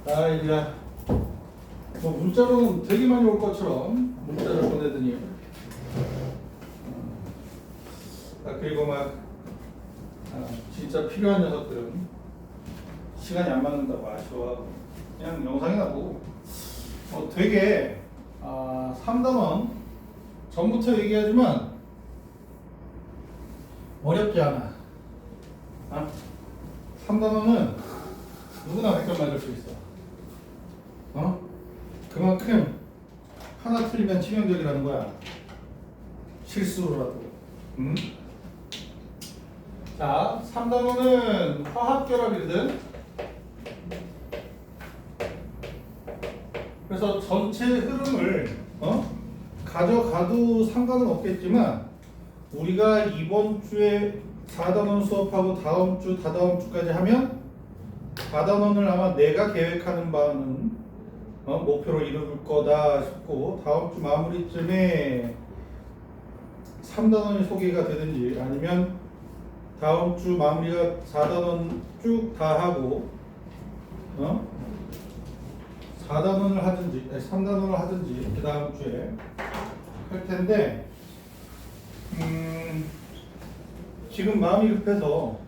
이제 뭐 문자로는 되게 많이 올 것처럼 문자를 보내더니 그리고 막 진짜 필요한 녀석들은 시간이 안 맞는다고 아쉬워하고 그냥 영상이나 보고 되게 3단원 전부터 얘기하지만 어렵지 않아. 3단원은 누구나 100점 맞을 수 있어. 그만큼 하나 틀리면 치명적이라는 거야. 실수로라도. 자, 3단원은 화학결합이거든. 그래서 전체 흐름을 가져가도 상관은 없겠지만 우리가 이번 주에 4단원 수업하고 다음 주, 다다음 주까지 하면 4단원을 아마 내가 계획하는 바는 목표로 이룰 거다 싶고 다음 주 마무리쯤에 3단원이 소개가 되든지 아니면 다음 주 마무리가 4단원 쭉 다 하고 4단원을 하든지 3단원을 하든지 그 다음 주에 할 텐데 지금 마음이 급해서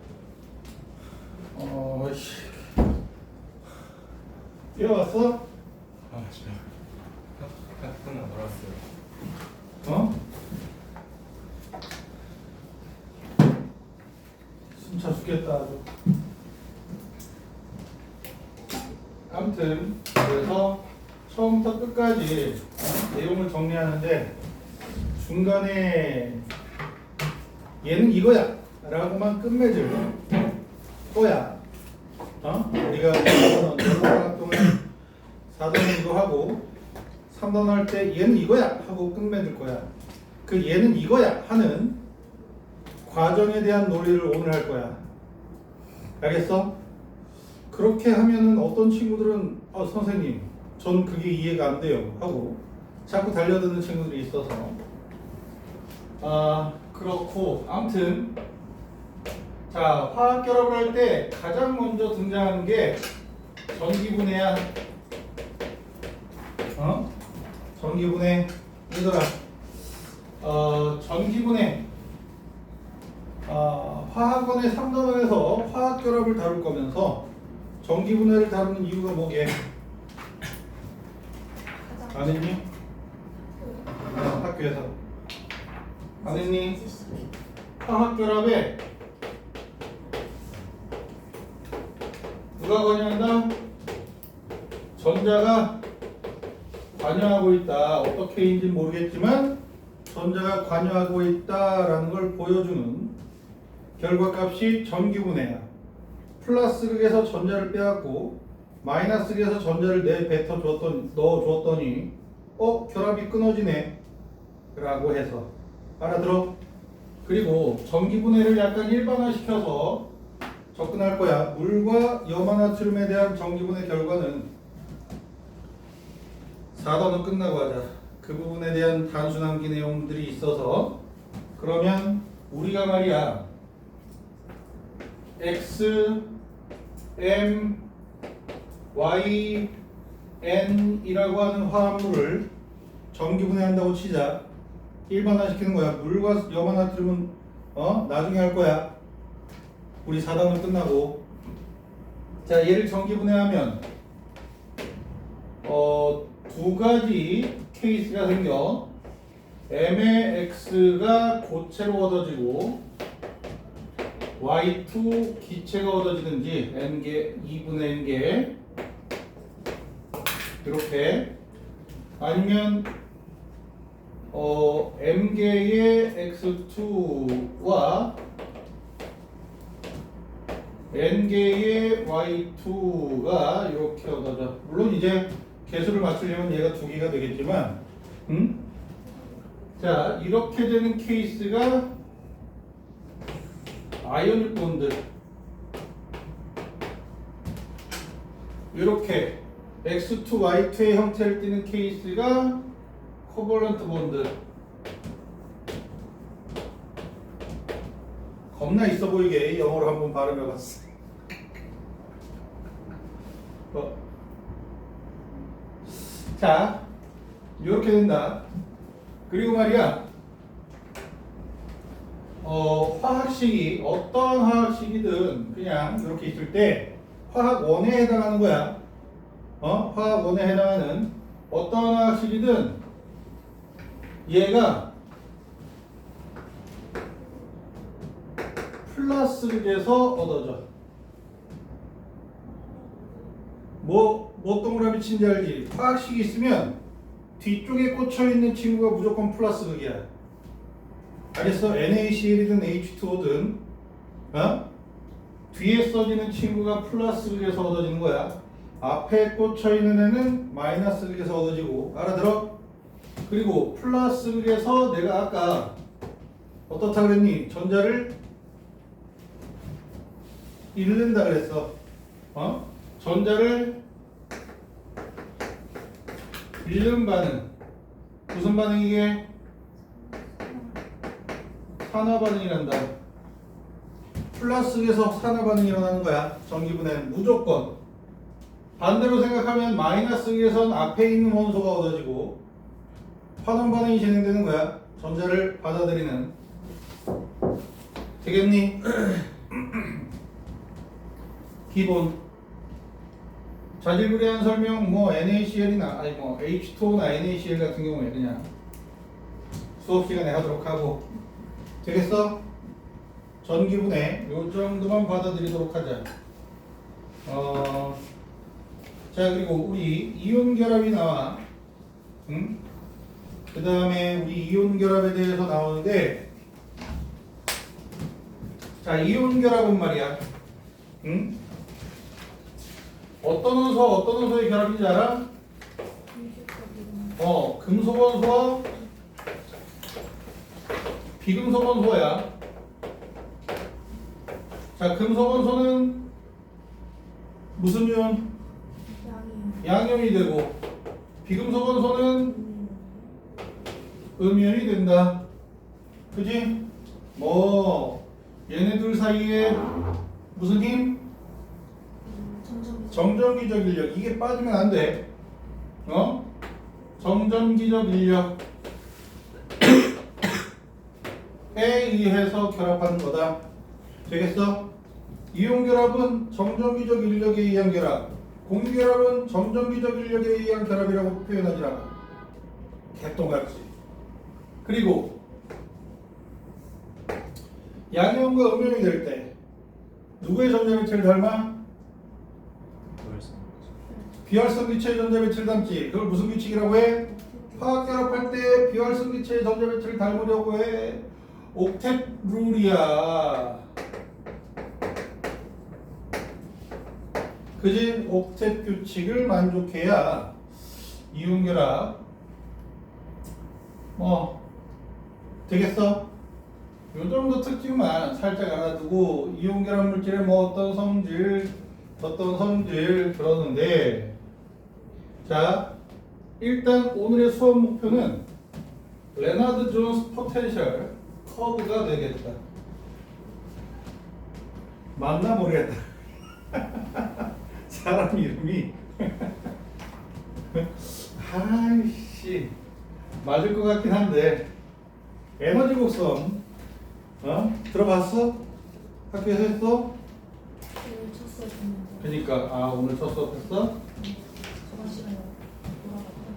뛰어왔어? 진짜 끝나 놀았어요. 숨차 죽겠다 아주. 아무튼 그래서 처음부터 끝까지 내용을 정리하는데 중간에 얘는 이거야 라고만 끝맺을 거야. 우리가 4단원 이거 하고 3단원 할 때 얘는 이거야 하고 끝맺을 거야. 그 얘는 이거야 하는 과정에 대한 논리를 오늘 할 거야. 알겠어? 그렇게 하면은 어떤 친구들은 선생님 전 그게 이해가 안 돼요 하고 자꾸 달려드는 친구들이 있어서 그렇고 아무튼 자 화학결합을 할 때 가장 먼저 등장하는 게 전기분해야. 전기분해 얘들아 전기분해 화학원의 3단원에서 화학결합을 다룰 거면서 전기분해를 다루는 이유가 뭐게? 안 했니? 학교에서 안 했니? 화학결합에 누가 관여한다? 전자가 관여하고 있다. 어떻게인지 모르겠지만 전자가 관여하고 있다라는 걸 보여주는 결과값이 전기분해야. 플러스 극에서 전자를 빼앗고 마이너스 극에서 전자를 넣어줬더니 결합이 끊어지네 라고 해서 알아들어? 그리고 전기분해를 약간 일반화시켜서 접근할 거야. 물과 염화나트륨에 대한 전기분해 결과는 4단원 끝나고 하자. 그 부분에 대한 단순함기 내용들이 있어서 그러면 우리가 말이야 X, M, Y, N이라고 하는 화합물을 전기분해한다고 치자. 일반화시키는 거야. 물과 염화나트륨은 나중에 할 거야. 우리 4단원 끝나고. 자, 얘를 전기분해하면 두 가지 케이스가 생겨. M의 X가 고체로 얻어지고 Y2 기체가 얻어지든지 N개, 2분의 N개 이렇게 아니면 M개의 X2와 N개의 Y2가 이렇게 얻어져. 물론 이제 개수를 맞추려면 얘가 두 개가 되겠지만 자 이렇게 되는 케이스가 아이오닉 본드. 이렇게 X2, Y2의 형태를 띠는 케이스가 코벌런트 본드. 겁나 있어 보이게 영어로 한번 발음해봤어. 자, 이렇게 된다. 그리고 말이야, 화학식이 어떤 화학식이든 그냥 이렇게 있을 때 화학 원에 해당하는 거야. 화학 원에 해당하는 어떤 화학식이든 얘가 플러스 극에서 얻어져. 뭐 동그라미 친지 알지? 화학식이 있으면 뒤쪽에 꽂혀 있는 친구가 무조건 플러스 극이야. 알겠어? NaCl이든 H2O든 뒤에 써지는 친구가 플러스 극에서 얻어지는 거야. 앞에 꽂혀 있는 애는 마이너스 극에서 얻어지고. 알아들어? 그리고 플러스 극에서 내가 아까 어떻다 그랬니? 전자를 잃는다 그랬어. 전자를 잃는 반응. 무슨 반응이게? 산화 반응이란다. 플러스에서 산화 반응이 일어나는 거야. 전기분해는 무조건. 반대로 생각하면 마이너스에선 앞에 있는 원소가 얻어지고 환원 반응이 진행되는 거야. 전자를 받아들이는. 되겠니? 기본. 자질구레한 설명 뭐 NaCl이나 아니 뭐 H2O나 NaCl 같은 경우에 그냥 수업 시간에 하도록 하고. 되겠어? 전기분해 요 정도만 받아들이도록 하자. 자, 그리고 우리 이온 결합이 나와. 그 다음에 우리 이온 결합에 대해서 나오는데, 자, 이온 결합은 말이야. 어떤 원소의 결합인지 알아? 금속 원소와 비금속 원소야. 자, 금속 원소는 무슨 이온? 양이온이 되고, 비금속 원소는 음이온이 된다. 그지? 뭐 얘네들 사이에 무슨 힘? 정전기적 인력. 이게 빠지면 안 돼. 정전기적 인력에 의해서 결합하는 거다. 되겠어? 이온 결합은 정전기적 인력에 의한 결합, 공유 결합은 정전기적 인력에 의한 결합이라고 표현하지라. 개똥같이. 그리고 양이온과 음이온이 될 때 누구의 전자배치를 닮아? 비활성 기체의 전자배치를 닮지. 그걸 무슨 규칙이라고 해? 화학 결합할 때 비활성 기체의 전자배치를 닮으려고 해. 옥텟 룰이야. 그지? 옥텟 규칙을 만족해야 이온 결합 되겠어? 요 정도 특징만 살짝 알아두고 이온 결합 물질의 뭐 어떤 성질 그러는데, 자, 일단 오늘의 수업 목표는 레나드 존스 포텐셜 커브가 되겠다. 맞나 모르겠다. 사람 이름이 아이씨 맞을 것 같긴 한데. 에너지 곡선 들어봤어? 학교에서 했어? 그러니까 오늘 첫 수업 했어?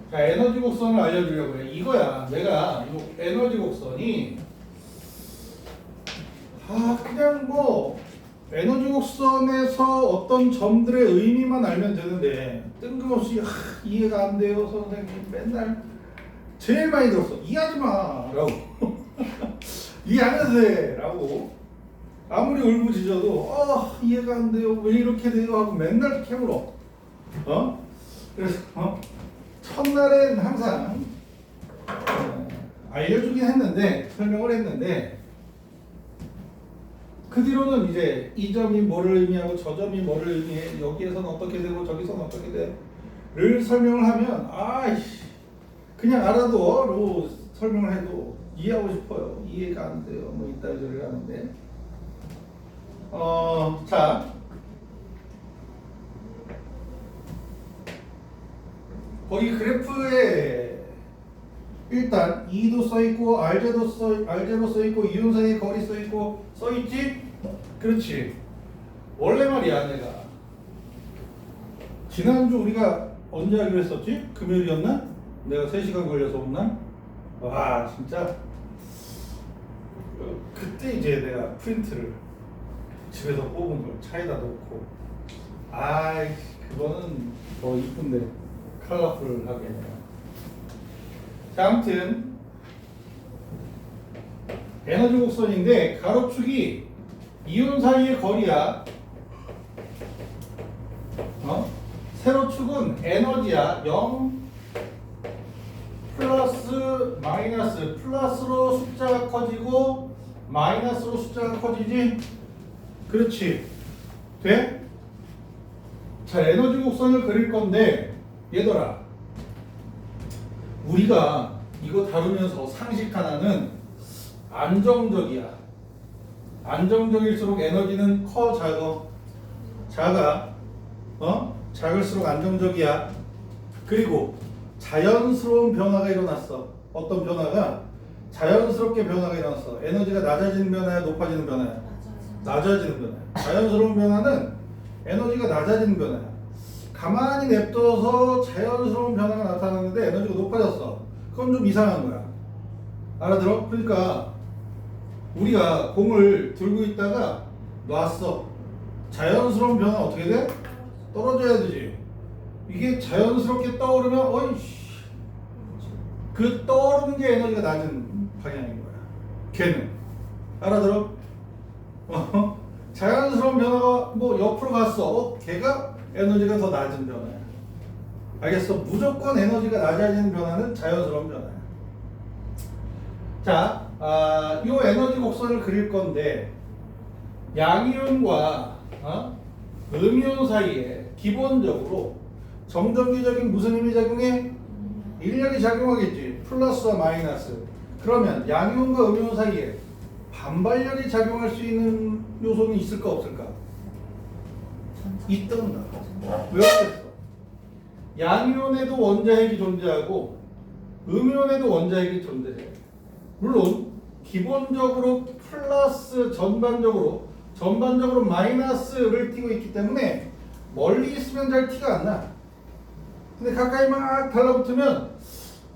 자, 에너지 곡선을 알려주려고 해. 이거야. 내가 이 에너지 곡선이 그냥 뭐 에너지 곡선에서 어떤 점들의 의미만 알면 되는데 뜬금없이 이해가 안 돼요 선생님. 맨날 제일 많이 들었어. 이해하지 마 라고. 이해 안 해도 돼 라고. 아무리 울부짖어도 이해가 안 돼요 왜 이렇게 돼요 하고 맨날 캐물어. 그래서 첫날엔 항상 알려주긴 했는데, 설명을 했는데, 그 뒤로는 이제 이 점이 뭐를 의미하고 저 점이 뭐를 의미해, 여기에서는 어떻게 되고 저기서는 어떻게 돼를 설명을 하면 그냥 알아도 설명을 해도 이해하고 싶어요. 이해가 안 돼요 뭐 이따위 소리를 하는데. 자, 거기 그래프에 일단 E도 써있고 RJ도 써있고 이온 사이의 거리 써있지? 그렇지. 원래 말이야 내가 지난주 우리가 언제 하기로 했었지? 금요일이었나? 내가 3시간 걸려서 온 날? 와 진짜 그때 이제 내가 프린트를 집에서 뽑은 걸 차에다 놓고 아이 그거는 더 이쁜데 컬러풀하게 내가. 자 아무튼 에너지 곡선인데 가로축이 이온 사이의 거리야. 세로축은 에너지야. 0 플러스 마이너스 플러스로 숫자가 커지고 마이너스로 숫자가 커지지? 그렇지. 돼? 자 에너지 곡선을 그릴 건데 얘들아 우리가 이거 다루면서 상식 하나는 안정적이야. 안정적일수록 에너지는 커 작아? 작을수록 안정적이야. 그리고 자연스러운 변화가 일어났어. 어떤 변화가? 자연스럽게 변화가 일어났어. 에너지가 낮아지는 변화야, 높아지는 변화야? 낮아지는 변화야. 자연스러운 변화는 에너지가 낮아지는 변화야. 가만히 냅둬서 자연스러운 변화가 나타나는데 에너지가 높아졌어. 그건 좀 이상한 거야. 알아들어? 그러니까 우리가 공을 들고 있다가 놨어. 자연스러운 변화 어떻게 돼? 떨어져야 되지. 이게 자연스럽게 떠오르면 어이씨 그 떠오르는 게 에너지가 낮은 방향인 거야. 걔는 알아들어? 자연스러운 변화가 뭐 옆으로 갔어. 걔가 에너지가 더 낮은 변화야. 알겠어? 무조건 에너지가 낮아지는 변화는 자연스러운 변화야. 자, 이 에너지 곡선을 그릴 건데 양이온과 음이온 사이에 기본적으로 정전기적인 무슨 힘이 작용해? 인력이 작용하겠지. 플러스와 마이너스. 그러면 양이온과 음이온 사이에 반발력이 작용할 수 있는 요소는 있을까 없을까? 있던가. 왜 없겠어? 양이온에도 원자핵이 존재하고 음이온에도 원자핵이 존재해. 물론 기본적으로 플러스 전반적으로 마이너스를 띄고 있기 때문에 멀리 있으면 잘 티가 안 나. 근데 가까이 막 달라붙으면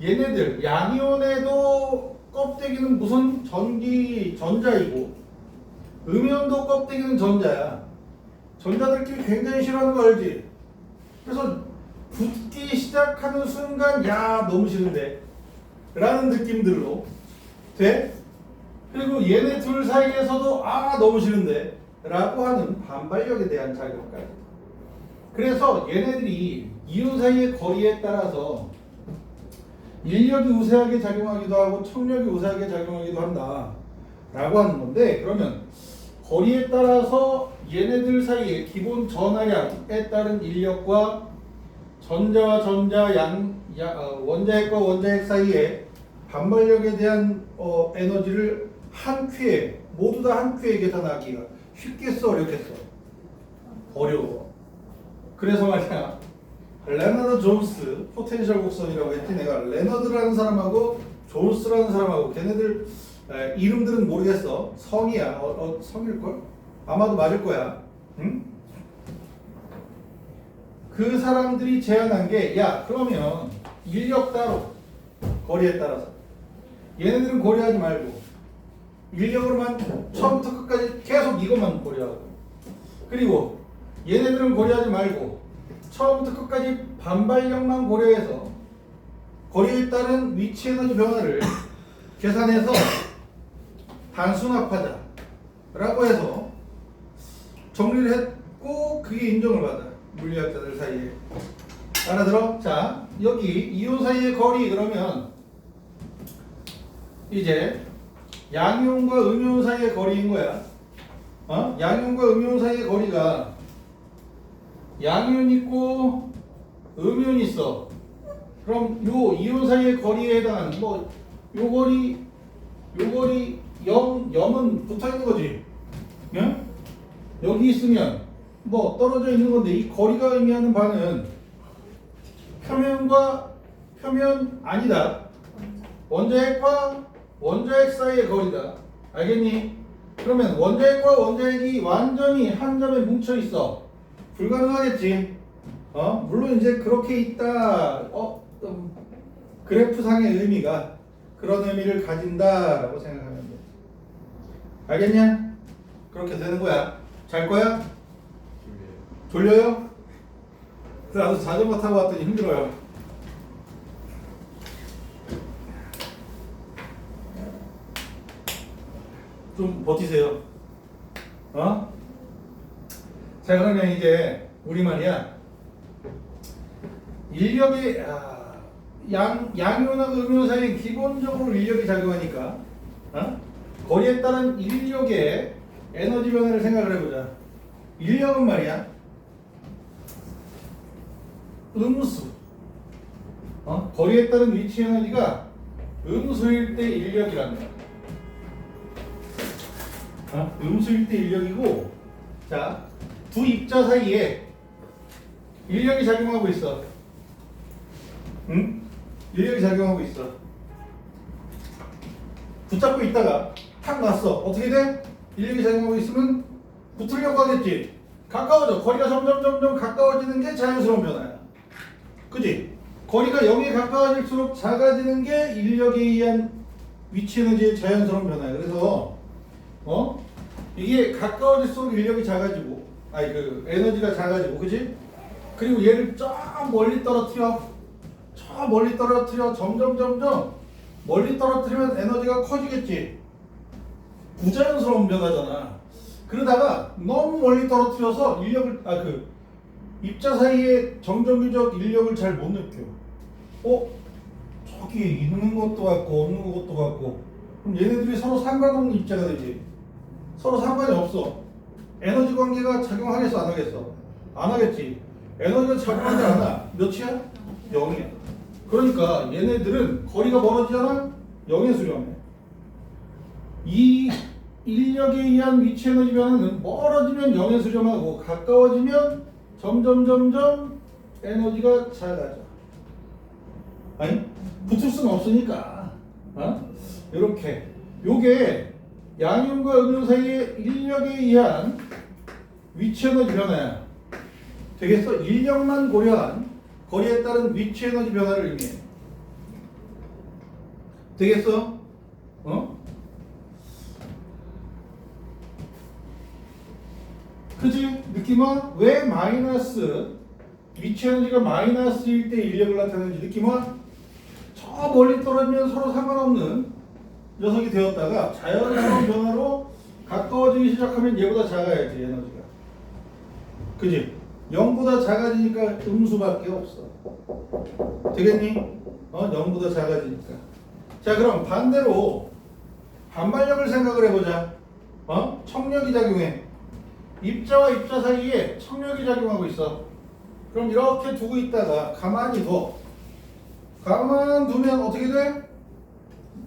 얘네들 양이온에도 껍데기는 무슨 전자이고 음이온도 껍데기는 전자야. 전자들끼리 굉장히 싫어하는 거 알지? 그래서 붙기 시작하는 순간 야 너무 싫은데 라는 느낌들로 돼? 그리고 얘네 둘 사이에서도 아 너무 싫은데 라고 하는 반발력에 대한 작용까지. 그래서 얘네들이 이온 사이의 거리에 따라서 인력이 우세하게 작용하기도 하고 청력이 우세하게 작용하기도 한다 라고 하는 건데, 그러면 거리에 따라서 얘네들 사이에 기본 전하량에 따른 인력과 전자와 전자, 원자핵과 원자핵 사이에 반발력에 대한 에너지를 한 큐에 모두 다 한 큐에 계산하기가 쉽겠어 어렵겠어? 어려워. 그래서 말이야 레너드 존스 포텐셜 곡선이라고 했지. 내가 레너드라는 사람하고 존스라는 사람하고 걔네들 이름들은 모르겠어. 성이야. 성일걸? 아마도 맞을 거야. 응? 그 사람들이 제안한 게 야 그러면 인력 따로 거리에 따라서 얘네들은 고려하지 말고 인력으로만 처음부터 끝까지 계속 이것만 고려하고, 그리고 얘네들은 고려하지 말고 처음부터 끝까지 반발력만 고려해서 거리에 따른 위치 에너지 변화를 계산해서 단순합하자 라고 해서 정리를 했고 그게 인정을 받아 물리학자들 사이에. 알아들어? 자 여기 이온 사이의 거리 그러면 이제 양이온과 음이온 사이의 거리인 거야. 양이온과 음이온 사이의 거리가 양이온 있고 음이온 있어. 그럼 요 이온 사이의 거리에 해당하는 요 거리 0은 붙어 있는 거지. 응? 여기 있으면 뭐 떨어져 있는 건데 이 거리가 의미하는 바는 표면과 표면 아니다. 원자핵과 원자핵 사이의 거리다. 알겠니? 그러면 원자핵과 원자핵이 완전히 한 점에 뭉쳐 있어. 불가능하겠지. 물론 이제 그렇게 있다. 그래프상의 의미가 그런 의미를 가진다라고 생각하면 돼. 알겠냐? 그렇게 되는 거야. 잘 거야? 졸려요? 나도 자전거 타고 왔더니 힘들어요. 좀 버티세요. 자, 그러면 이제 우리 말이야. 인력이 양이온하고 음이온 사이에 기본적으로 인력이 작용하니까 거리에 따른 인력의 에너지 변화를 생각을 해보자. 인력은 말이야 음수. 거리에 따른 위치 에너지가 음수일 때 인력이란 거야. 음수일 때 인력이고, 자, 두 입자 사이에 인력이 작용하고 있어. 응? 인력이 작용하고 있어. 붙잡고 있다가 탁 놨어. 어떻게 돼? 인력이 작용하고 있으면 붙으려고 하겠지. 가까워져. 거리가 점점 가까워지는 게 자연스러운 변화야. 그지? 거리가 0에 가까워질수록 작아지는 게 인력에 의한 위치 에너지의 자연스러운 변화야. 그래서 이게 가까워질수록 인력이 작아지고, 에너지가 작아지고, 그지? 그리고 얘를 저 멀리 떨어뜨려. 점점 멀리 떨어뜨리면 에너지가 커지겠지. 부자연스러운 변화잖아. 그러다가 너무 멀리 떨어뜨려서 입자 사이에 정정규적 인력을 잘 못 느껴. 저기 있는 것도 같고 없는 것도 같고. 그럼 얘네들이 서로 상관없는 입자가 되지. 서로 상관이 없어. 에너지 관계가 작용하겠어, 안 하겠어? 안 하겠지. 에너지가 작용하지 않아. 몇이야? 0이야. 그러니까 얘네들은 거리가 멀어지잖아? 0에 수렴해. 이 인력에 의한 위치 에너지 변화는 멀어지면 0에 수렴하고 가까워지면 점점 에너지가 작아져. 아니? 붙을 수는 없으니까. 이렇게. 요게 양이온과 음이온 사이의 인력에 의한 위치 에너지 변화야. 되겠어? 인력만 고려한 거리에 따른 위치 에너지 변화를 의미해. 되겠어? 그지? 느낌아? 왜 마이너스 위치 에너지가 마이너스일 때 인력을 나타내는지 느낌아? 저 멀리 떨어지면 서로 상관없는 녀석이 되었다가 자연스러운 변화로 가까워지기 시작하면 얘보다 작아야지, 에너지가. 그지? 0보다 작아지니까 음수밖에 없어. 되겠니? 0보다 작아지니까. 자, 그럼 반대로 반발력을 생각을 해보자. 청력이 작용해. 입자와 입자 사이에 청력이 작용하고 있어. 그럼 이렇게 두고 있다가 가만히 둬. 가만 두면 어떻게 돼?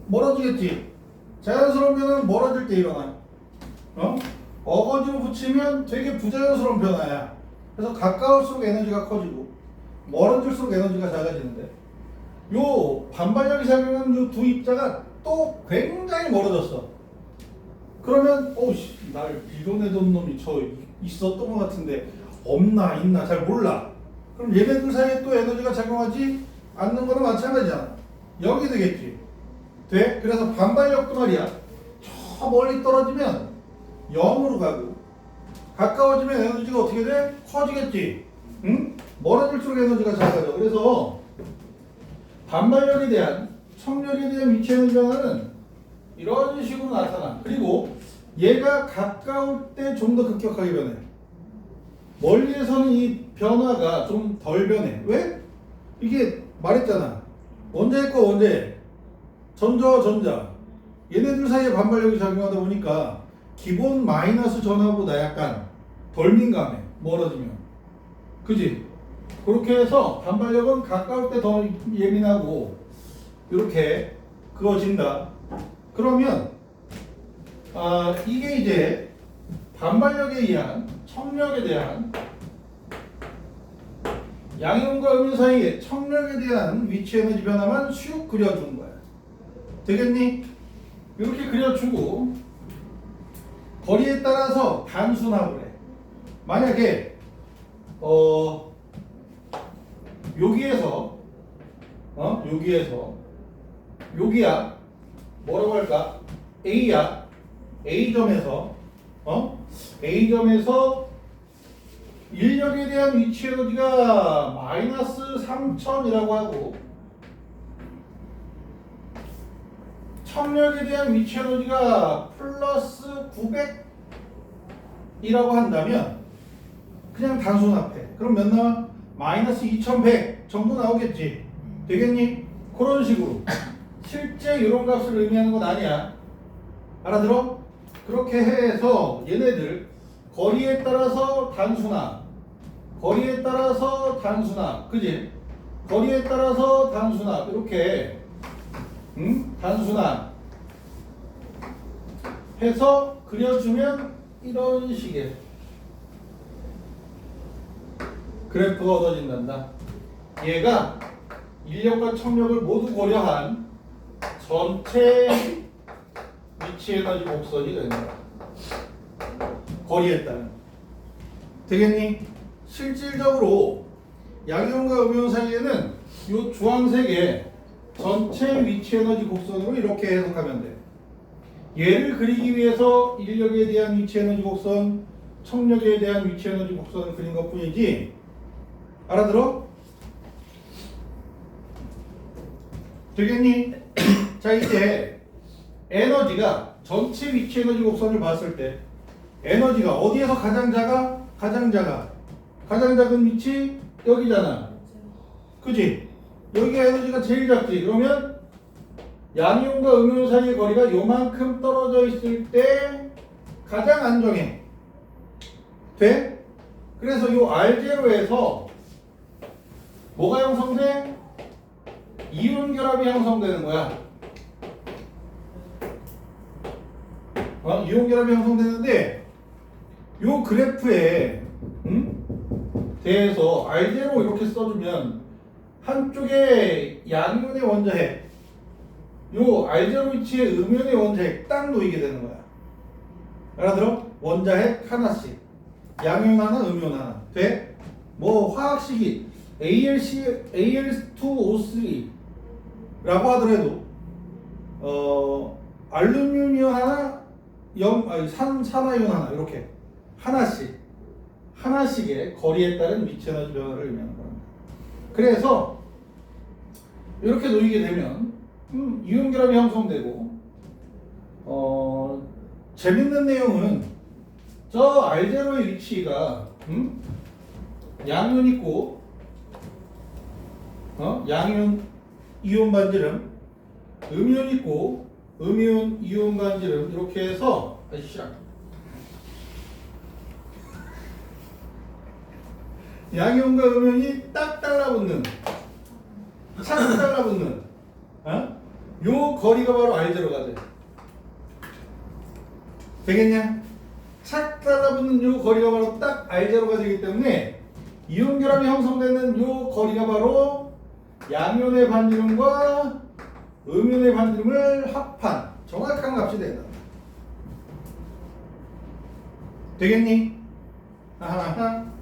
멀어지겠지. 자연스러운 변화는 멀어질 때 일어나. 어거지로 붙이면 되게 부자연스러운 변화야. 그래서 가까울수록 에너지가 커지고 멀어질수록 에너지가 작아지는데, 요 반발력이 작용하는 요 두 입자가 또 굉장히 멀어졌어. 그러면 날 밀어내던 놈이 저 있었던 것 같은데 없나 있나 잘 몰라. 그럼 얘네들 사이에 또 에너지가 작용하지 않는 거랑 마찬가지잖아. 0이 되겠지. 돼? 그래서 반발력도 말이야, 저 멀리 떨어지면 0으로 가고 가까워지면 에너지가 어떻게 돼? 커지겠지. 응? 멀어질수록 에너지가 작아져. 그래서 반발력에 대한, 청력에 대한 위치 에너지 변화는 이런 식으로 나타나. 그리고 얘가 가까울 때 좀 더 급격하게 변해. 멀리에서는 이 변화가 좀 덜 변해. 왜? 이게 말했잖아. 원자핵과 원자핵, 전자와 전자, 얘네들 사이에 반발력이 작용하다 보니까 기본 마이너스 전하보다 약간 덜 민감해. 멀어지면. 그지? 그렇게 해서 반발력은 가까울 때 더 예민하고 이렇게 그어진다. 그러면 이게 이제 반발력에 의한 청력에 대한 양이온과 음이온 사이에 청력에 대한 위치 에너지 변화만 슉 그려준 거야. 되겠니? 이렇게 그려주고 거리에 따라서 단순화를 해. 만약에 여기에서 여기야 뭐라고 할까? A야. A점에서 A점에서 인력에 대한 위치 에너지가 마이너스 3000이라고 하고 청력에 대한 위치 에너지가 플러스 900이라고 한다면 그냥 단순합해. 그럼 몇 나와? 마이너스 2100 정도 나오겠지. 되겠니? 그런 식으로 실제 이런 값을 의미하는 건 아니야. 알아들어? 그렇게 해서 얘네들 거리에 따라서 단순화, 거리에 따라서 단순화, 그지? 거리에 따라서 단순화 이렇게 단순화 해서 그려주면 이런 식의 그래프가 얻어진단다. 얘가 인력과 청력을 모두 고려한 전체 위치 에너지 곡선이 되는 거야. 거리에 따른. 되겠니? 실질적으로 양이온과 음이온 사이에는 이 주황색의 전체 위치 에너지 곡선으로 이렇게 해석하면 돼. 얘를 그리기 위해서 인력에 대한 위치 에너지 곡선, 청력에 대한 위치 에너지 곡선을 그린 것 뿐이지. 알아들어? 되겠니? 자, 이제 에너지가 전체 위치 에너지 곡선을 봤을 때 에너지가 어디에서 가장 작아? 가장 작은 위치 여기잖아. 그지? 여기가 에너지가 제일 작지. 그러면 양이온과 음이온 사이의 거리가 요만큼 떨어져 있을 때 가장 안정해. 돼? 그래서 요 R0에서 뭐가 형성돼? 이온 결합이 형성되는 거야. 이온 결합이 형성되는데 요 그래프에 대해서 R0 이렇게 써주면 한쪽에 양이온의 원자핵, 요 R0 위치에 음이온의 원자핵 딱 놓이게 되는 거야. 알아들어? 원자핵 하나씩, 양이온 하나, 음이온 하나. 돼? 뭐 화학식이 Al2O3라고 하더라도 알루미늄이온 하나, 산화이온 하나 이렇게 하나씩의 거리에 따른 위치 에너지 변화를 의미하는 겁니다. 그래서 이렇게 놓이게 되면 이온 결합이 형성되고 재밌는 내용은 저 R0의 위치가 양이온 있고 양이온 이온 반지름, 음이온 있고 음이온 이온 반지름 이렇게 해서 양이온과 음이온이 딱 달라붙는, 착 달라붙는 요 거리가 바로 R0가 돼. 되겠냐? 착 달라붙는 요 거리가 바로 딱 R0가 되기 때문에 이온 결합이 형성되는 요 거리가 바로 양이온의 반지름과 음이온의 반지름을 합한 정확한 값이 된다. 되겠니? 아하.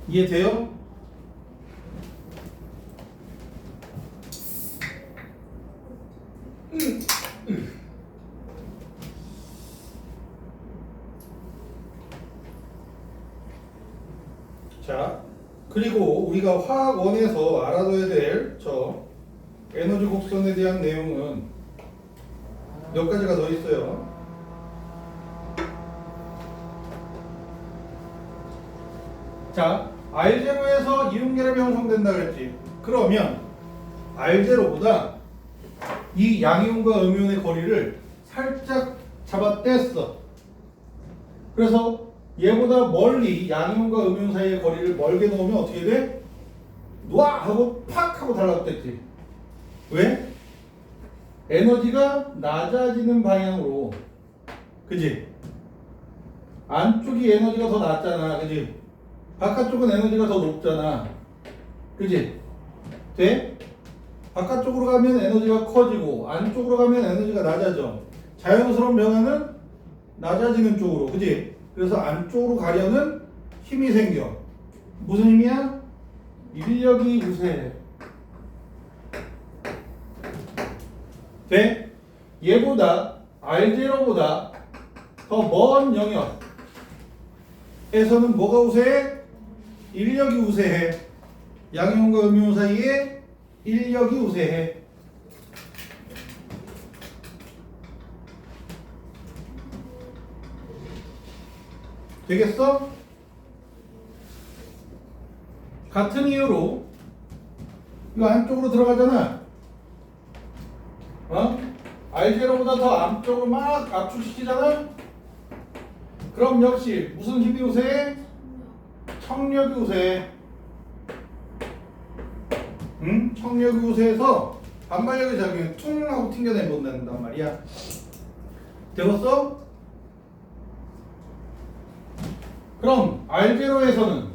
이해돼요? 자, 그리고 우리가 화학원에서 알아둬야 될 저 에너지 곡선에 대한 내용은 몇 가지가 더 있어요. 자, R0에서 이온 결합이 형성된다 그랬지. 그러면 R0보다 이 양이온과 음이온의 거리를 살짝 잡아뗐어. 그래서 얘보다 멀리 양이온과 음이온 사이의 거리를 멀게 놓으면 어떻게 돼? 놔! 하고 팍! 하고 달라붙겠지. 왜? 에너지가 낮아지는 방향으로. 그지? 안쪽이 에너지가 더 낮잖아. 그지? 바깥쪽은 에너지가 더 높잖아. 그지? 돼? 바깥쪽으로 가면 에너지가 커지고 안쪽으로 가면 에너지가 낮아져. 자연스러운 변화는 낮아지는 쪽으로. 그지? 그래서 안쪽으로 가려는 힘이 생겨. 무슨 힘이야? 인력이 우세해. 돼? 얘보다 R0보다 더 먼 영역에서는 뭐가 우세해? 인력이 우세해. 양이온과 음이온 사이에 인력이 우세해. 되겠어? 같은 이유로 이거 안쪽으로 들어가잖아. R0보다 더 안쪽으로 막 압축시키잖아. 그럼 역시 무슨 힘이 우세해? 청력이 우세해. 응? 청력이 우세해서 반발력이 작용해 퉁 하고 튕겨내본다는 말이야. 되었어? 그럼 R0에서는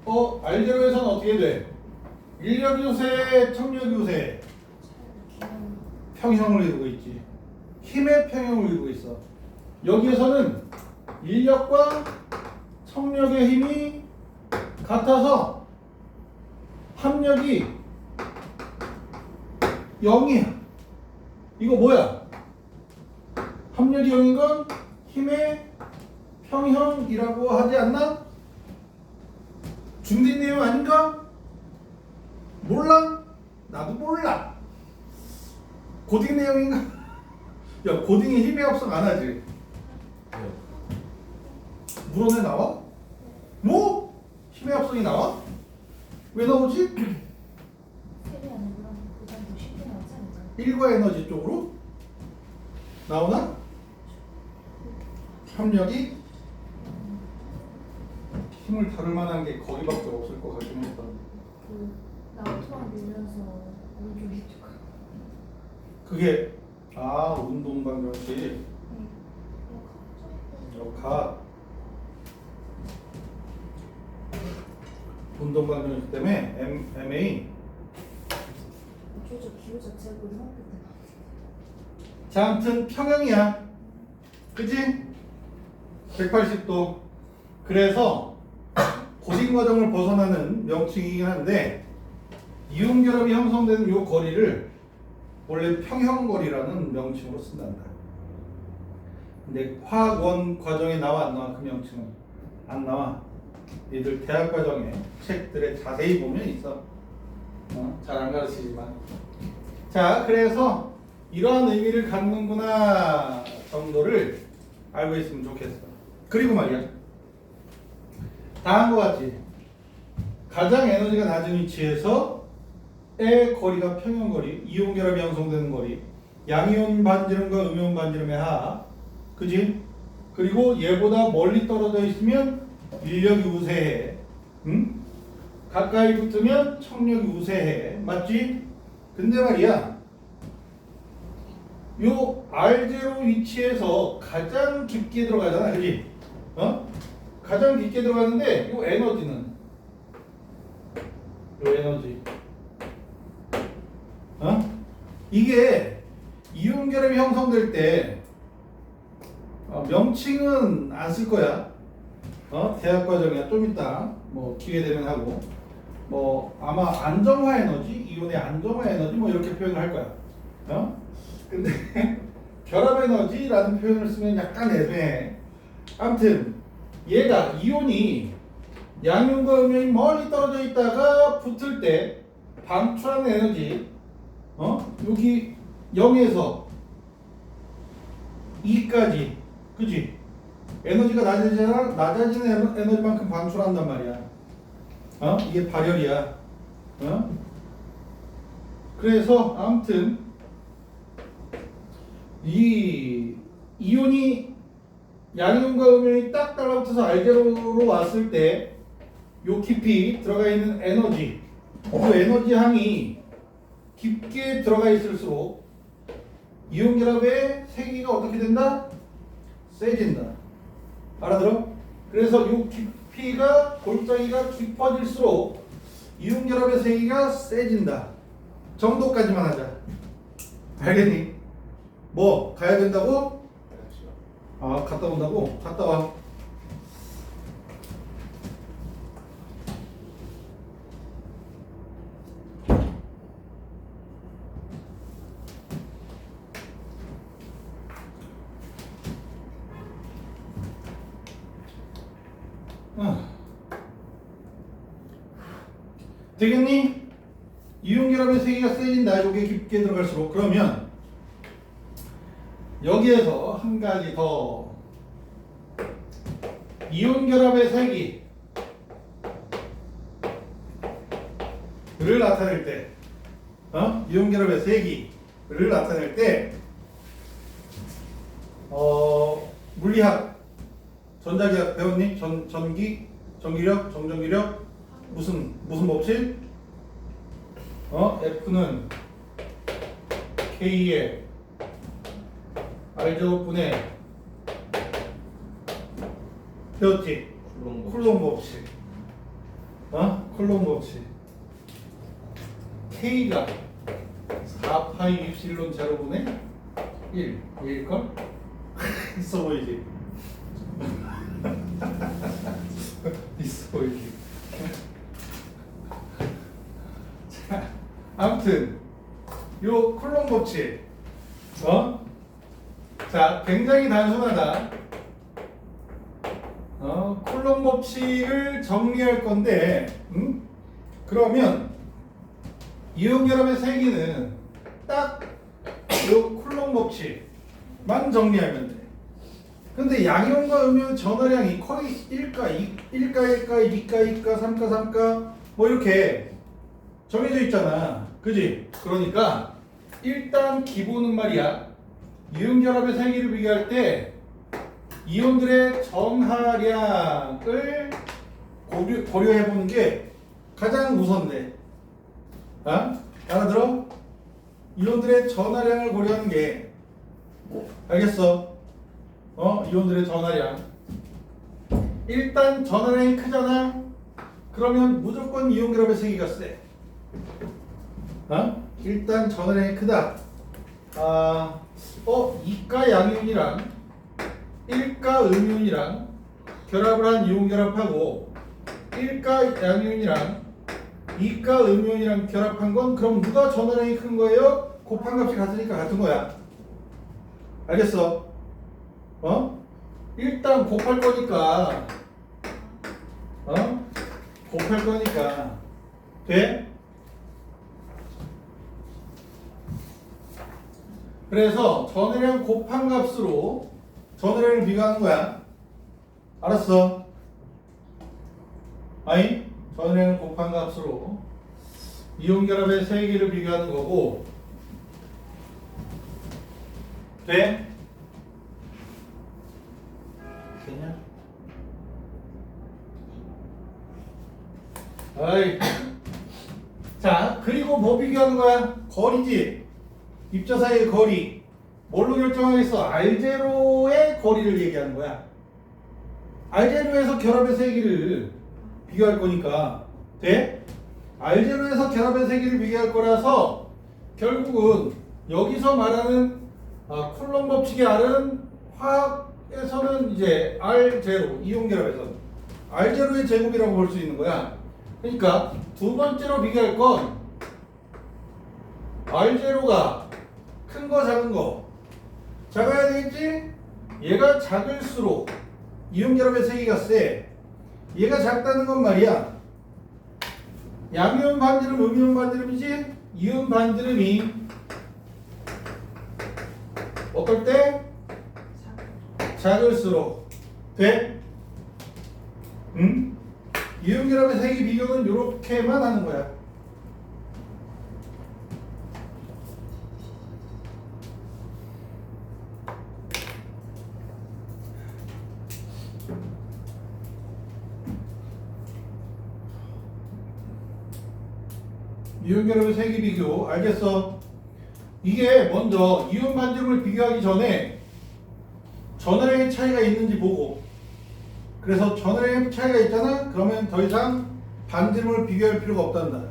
R0에서는 어떻게 돼? 인력이 우세해, 청력이 우세해? 평형을 이루고 있지. 힘의 평형을 이루고 있어. 여기에서는 인력과 청력의 힘이 같아서 합력이 0이야. 이거 뭐야? 합력이 0인 건 힘의 평형이라고 하지 않나? 중딩 내용 아닌가? 몰라? 나도 몰라. 고딩 내용인가? 야, 고딩이 힘의 합성 안 하지? 물어내 나와? 뭐? 힘의 합성이 나와? 왜 나오지? 일과 에너지 쪽으로? 나오나? 협력이? 힘을 다룰 만한 게 거기밖에 없을 것 같긴 했다. 나우토랑 밀면서 오른쪽이 쭉. 그게 운동 방정식 역학 운동 방정식 때문에 MA. 어쩌죠 기호 자체가 고등학교 때. 자, 아무튼 평형이야. 그치? 180도. 그래서 고딩 과정을 벗어나는 명칭이긴 한데 이온 결합이 형성되는 이 거리를 원래 평형거리라는 명칭으로 쓴단다. 근데 화학원 과정에 나와 안 나와? 그 명칭은 안 나와. 얘들 대학 과정에 책들에 자세히 보면 있어. 잘 안 가르치지만. 자, 그래서 이러한 의미를 갖는구나 정도를 알고 있으면 좋겠어. 그리고 말이야, 다 한 거 같지? 가장 에너지가 낮은 위치에서 의 거리가 평형거리, 이온 결합이 형성되는 거리, 양이온 반지름과 음이온 반지름의 하, 그지? 그리고 얘보다 멀리 떨어져 있으면 인력이 우세해. 응? 가까이 붙으면 청력이 우세해. 맞지? 근데 말이야, 요 R0 위치에서 가장 깊게 들어가잖아. 그지? 가장 깊게 들어가는데 요 에너지는 요 에너지 이게 이온 결합이 형성될 때 명칭은 안 쓸 거야. 대학 과정이야. 좀 이따 뭐 기회 되면 하고, 뭐 아마 안정화 에너지, 이온의 안정화 에너지 뭐 이렇게 표현을 할 거야. 근데 결합 에너지라는 표현을 쓰면 약간 애매해. 아무튼 얘가 이온이 양이온과 음이온이 멀리 떨어져 있다가 붙을 때 방출하는 에너지, 여기 0에서 2까지, 그지? 에너지가 낮아지잖아. 낮아지는 에너지만큼 방출한단 말이야. 이게 발열이야. 그래서 아무튼 이 이온이 양이온과 음이온이 딱 달라붙어서 알제로로 왔을 때 요 깊이 들어가 있는 에너지, 그 에너지 항이 깊게 들어가 있을수록 이온 결합의 세기가 어떻게 된다? 세진다. 알아들어? 그래서 요 깊이가 골짜기가 깊어질수록 이온 결합의 세기가 세진다. 정도까지만 하자. 알겠니? 뭐 가야 된다고? 아, 갔다 온다고? 갔다 와. 되겠니? 이온 결합의 세기가 세진다. 요게 깊게 들어갈수록. 그러면 여기에서 한 가지 더. 이온 결합의 세기를 나타낼 때, 이온 결합의 세기를 나타낼 때, 물리학, 전자기학 배웠니? 전기, 전기력, 정전기력, 무슨 법칙? F는 K의 R제곱분의 배웠지? 쿨롱 법칙. 쿨롱 법칙. K가 4파이 입실론 제로분의 1일걸? 있어 보이지? 있어 보이지? 자, 아무튼 요 쿨롱 법칙. 자, 굉장히 단순하다. 쿨롱 법칙을 정리할 건데, 그러면 이온 결합의 세기는 딱 요 쿨롱 법칙만 정리하면 돼. 근데 양이온과 음이온 전하량이 거의 1가, 1가, 1가, 2가, 2가, 3가, 3가 뭐 이렇게 정해져 있잖아. 그지? 그러니까 일단 기본은 말이야. 이온 결합의 세기를 비교할 때 이온들의 전하량을 고려해 보는 게 가장 우선돼. 알아들어? 이온들의 전하량을 고려하는 게, 알겠어? 이온들의 전하량. 일단 전하량이 크잖아. 그러면 무조건 이온 결합의 세기가 세. 일단 전하량이 크다. 2가 양이온이랑 1가 음이온이랑 결합을 한 이온 결합하고 1가 양이온이랑 2가 음이온이랑 결합한 건 그럼 누가 전하량이 큰 거예요? 곱한 값이 같으니까 같은 거야. 알겠어? 일단 곱할 거니까 곱할 거니까 돼? 그래서 전하량 곱한 값으로 전하량을 비교하는 거야. 알았어? 아니? 전하량을 곱한 값으로 이온 결합의 세기를 비교하는 거고. 돼? 되냐? 아이. 자, 그리고 뭐 비교하는 거야? 거리지. 입자 사이의 거리. 뭘로 결정하겠어? R제로의 거리를 얘기하는 거야. R제로에서 결합의 세기를 비교할 거니까. 돼? R제로에서 결합의 세기를 비교할 거라서 결국은 여기서 말하는 쿨롱 법칙의 R은 화학에서는 이제 R0, 이온 결합에서는 R0의 제곱이라고 볼 수 있는 거야. 그러니까 두 번째로 비교할 건 R0가 큰 거 작은 거. 작아야 되겠지? 얘가 작을수록 이온 결합의 세기가 세. 얘가 작다는 건 말이야. 양이온 반지름, 음이온 반지름이지? 이온 반지름이 어떨 때? 작을수록. 돼? 응? 이온 결합의 세기 비교는 이렇게만 하는 거야. 이온결합의 세기 비교. 알겠어? 이게 먼저 이온 반지름을 비교하기 전에 전하량의 차이가 있는지 보고, 그래서 전하량의 차이가 있잖아? 그러면 더 이상 반지름을 비교할 필요가 없단다.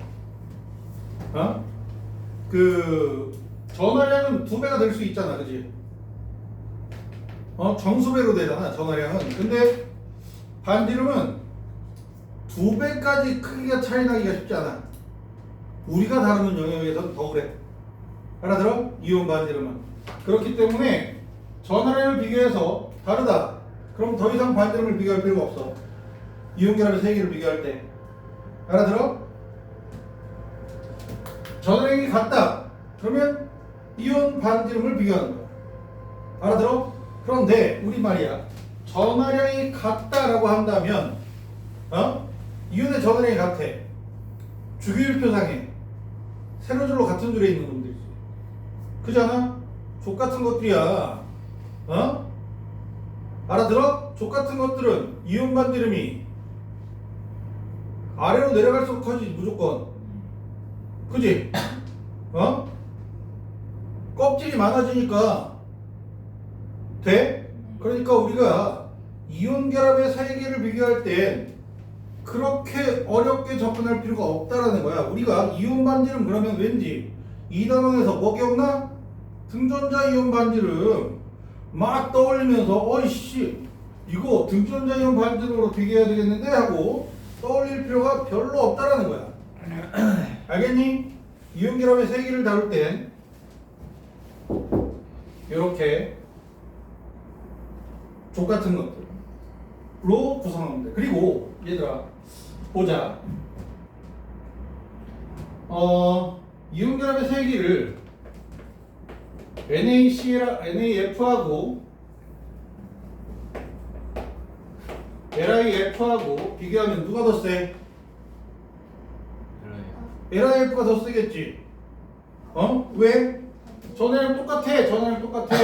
어? 그 전하량은 2배가 될 수 있잖아, 그지? 정수배로 되잖아, 전하량은. 근데 반지름은 2배까지 크기가 차이 나기가 쉽지 않아. 우리가 다루는 영역에서는 더 그래. 알아들어? 이온 반지름은. 그렇기 때문에 전하량을 비교해서 다르다. 그럼 더 이상 반지름을 비교할 필요가 없어. 이온결합의 세기를 비교할 때. 알아들어? 전하량이 같다. 그러면 이온 반지름을 비교하는 거야. 알아들어? 그런데 우리 말이야. 전하량이 같다라고 한다면, 이온의 전하량이 같아. 주기율표상에 세로줄로 같은 줄에 있는 놈들이지. 그잖아? 족 같은 것들이야. 알아들어? 족 같은 것들은 이온 반지름이 아래로 내려갈수록 커지지, 무조건. 그지? 껍질이 많아지니까 돼? 그러니까 우리가 이온 결합의 세기를 비교할 땐 그렇게 어렵게 접근할 필요가 없다라는 거야. 우리가 이온 반지름 그러면 왠지 이 단원에서 뭐 기억나? 등전자 이온 반지름 막 떠올리면서 어이씨 이거 등전자 이온 반지름으로 비교해야 되겠는데 하고 떠올릴 필요가 별로 없다라는 거야. 알겠니? 이온 결합의 세기를 다룰 땐 이렇게 족 같은 것들로 구성하면 돼. 그리고 얘들아 보자. 이온 결합의 세기를 NaClNaF하고 LiF하고 비교하면 누가 더 세? LiF가 더 세겠지. 왜? 전해랑 똑같아. 전해랑 똑같아.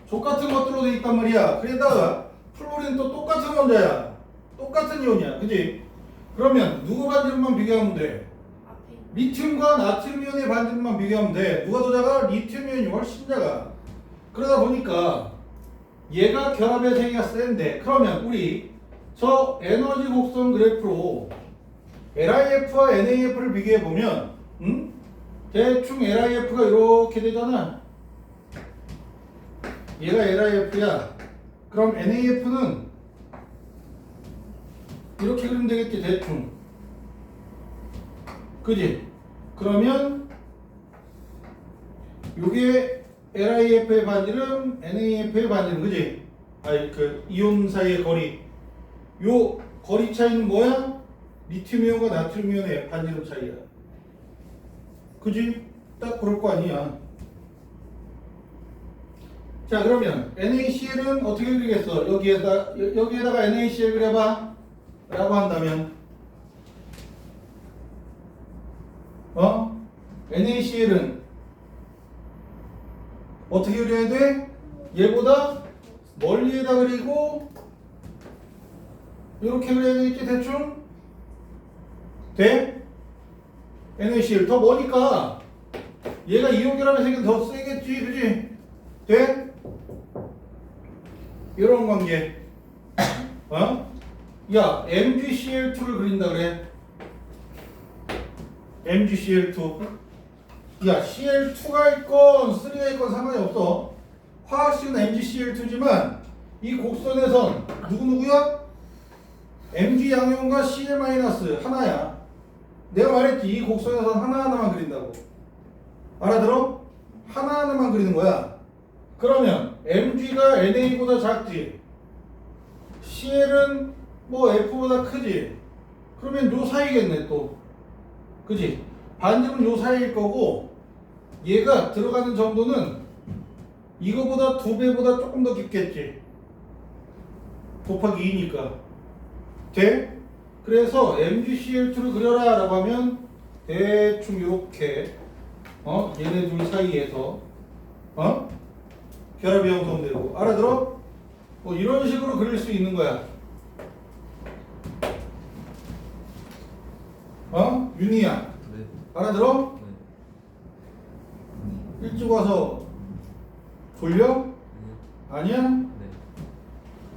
족 같은 것들로 돼 있단 말이야. 그러다가 플로린 또 똑같은 원자야. 똑같은 이온이야. 그지? 그러면 누구 반지름만 비교하면 돼? 리튬과 나트륨 이온의 반지름만 비교하면 돼. 누가 더 작아? 리튬 이온이 훨씬 작아. 그러다 보니까 얘가 결합의 세기가 센데, 그러면 우리 저 에너지 곡선 그래프로 LiF와 NaF를 비교해 보면 대충 LiF가 이렇게 되잖아. 얘가 LiF야. 그럼 NaF는 이렇게 그리면 되겠지, 대충. 그지? 그러면 요게 LiF의 반지름, NaF의 반지름, 그지? 아니 그 이온 사이의 거리. 요 거리 차이는 뭐야? 리튬 이온과 나트륨 이온의 반지름 차이야. 그지? 딱 그럴 거 아니야. 자, 그러면 NaCl은 어떻게 그리겠어? 여기에다가 NaCl 그려봐 라고 한다면 NaCl은 어떻게 그려야 돼? 얘보다 멀리에다 그리고 이렇게 그려야 되겠지, 대충? 돼? NaCl 더 머니까 얘가 이온 결합의 세기는 더 세겠지, 그지? 돼? 이런 관계. 야, MgCl2를 그린다 그래. MgCl2. 야, Cl2가 있건 3가 있건 상관이 없어. 화학식은 MgCl2지만 이 곡선에선 누구누구야? Mg 양이온과 Cl- 하나야. 내가 말했지, 이 곡선에선 하나하나만 그린다고. 알아들어? 하나하나만 그리는 거야. 그러면 Mg가 NA보다 작지, CL은 뭐 F보다 크지. 그러면 요 사이겠네 또. 그지? 반지름은 요 사이일 거고, 얘가 들어가는 정도는 이거보다 2배보다 조금 더 깊겠지. 곱하기 2니까. 돼? 그래서 MgCl2를 그려라 라고 하면 대충 요렇게 얘네 둘 사이에서 결합이 형성되고. 알아들어? 뭐 이런 식으로 그릴 수 있는 거야. 윤희야, 네. 알아들어? 네. 일찍 와서 졸려? 아니야? 네.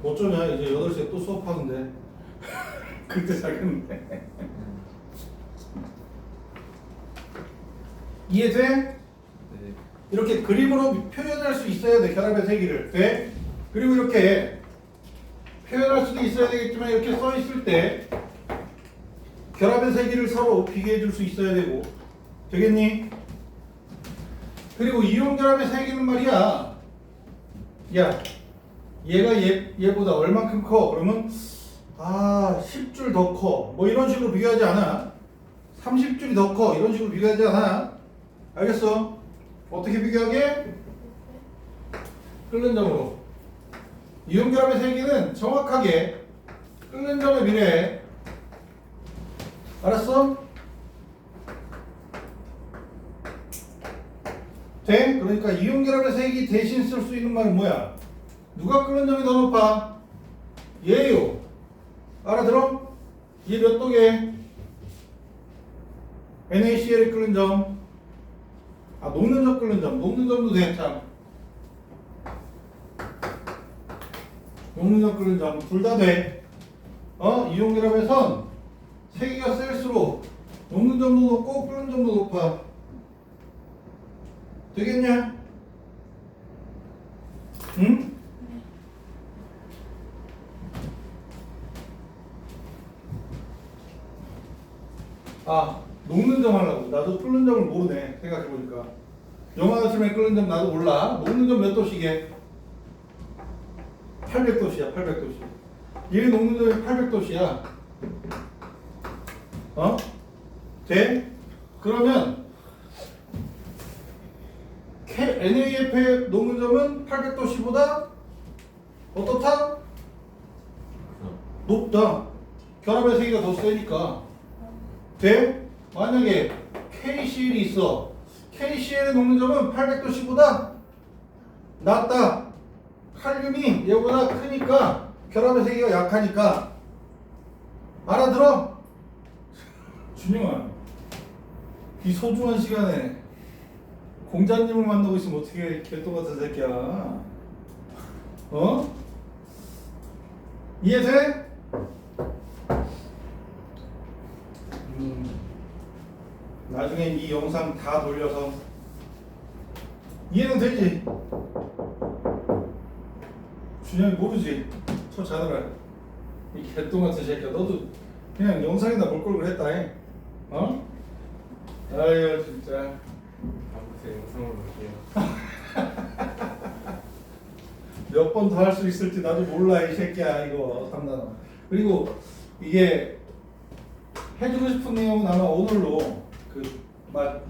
어쩌냐 이제 8시에 또 수업하는데 그때 자겠는데 이해돼? 네. 이렇게 그림으로 표현할 수 있어야 돼 결합의 세기를 돼? 그리고 이렇게 표현할 수도 있어야 되겠지만 이렇게 써 있을 때 결합의 세기를 서로 비교해 줄 수 있어야 되고 되겠니? 그리고 이온 결합의 세기는 말이야 야 얘가 얘보다 얼만큼 커? 그러면 10줄 더 커. 뭐 이런 식으로 비교하지 않아. 30줄이 더 커. 이런 식으로 비교하지 않아. 알겠어? 어떻게 비교하게? 끓는 점으로. 이온 결합의 세기는 정확하게 끓는 점에 비례해. 알았어? 돼? 그러니까 이온 결합의 세기 대신 쓸 수 있는 말은 뭐야? 누가 끓는 점이 더 높아? 얘요. 알아들어? 얘 몇 도게? NaCl의 끓는 점. 녹는 점 끓는 점. 녹는 점도 돼, 참. 녹는 점 끓는 점. 둘 다 돼. 이온 결합에선 세기가 셀수록 녹는 점도 높고 끓는 점도 높아. 되겠냐? 응? 녹는 점 하려고. 나도 끓는 점을 모르네. 생각해보니까. 영화 같으면 끓는 점 나도 몰라. 녹는 점 몇 도씩에? 800도씨야, 800도씨. 얘 녹는 점이 800도씨야. 돼? 그러면 NAF의 녹는 점은 800도씨보다 어떻다? 높다. 결합의 세기가 더 세니까. 돼? 만약에 KCl이 있어. KCl의 녹는 점은 800도씨보다 낮다. 칼륨이 얘보다 크니까 결합의 세기가 약하니까. 알아들어? 준영아, 이 소중한 시간에 공자님을 만나고 있으면 어떻게 개똥 같은 새끼야. 이해돼? 나중에 이 영상 다 돌려서 이해는 되지? 준영이 모르지? 저 자느라 이 개똥 같은 새끼야. 너도 그냥 영상이나 볼 걸 그랬다 해. 아유 진짜. 다음부터 영상으로 볼게요. 몇 번 더 할 수 있을지 나도 몰라 이 새끼야 이거 상담. 그리고 이게 해주고 싶은 내용은 아마 오늘로 막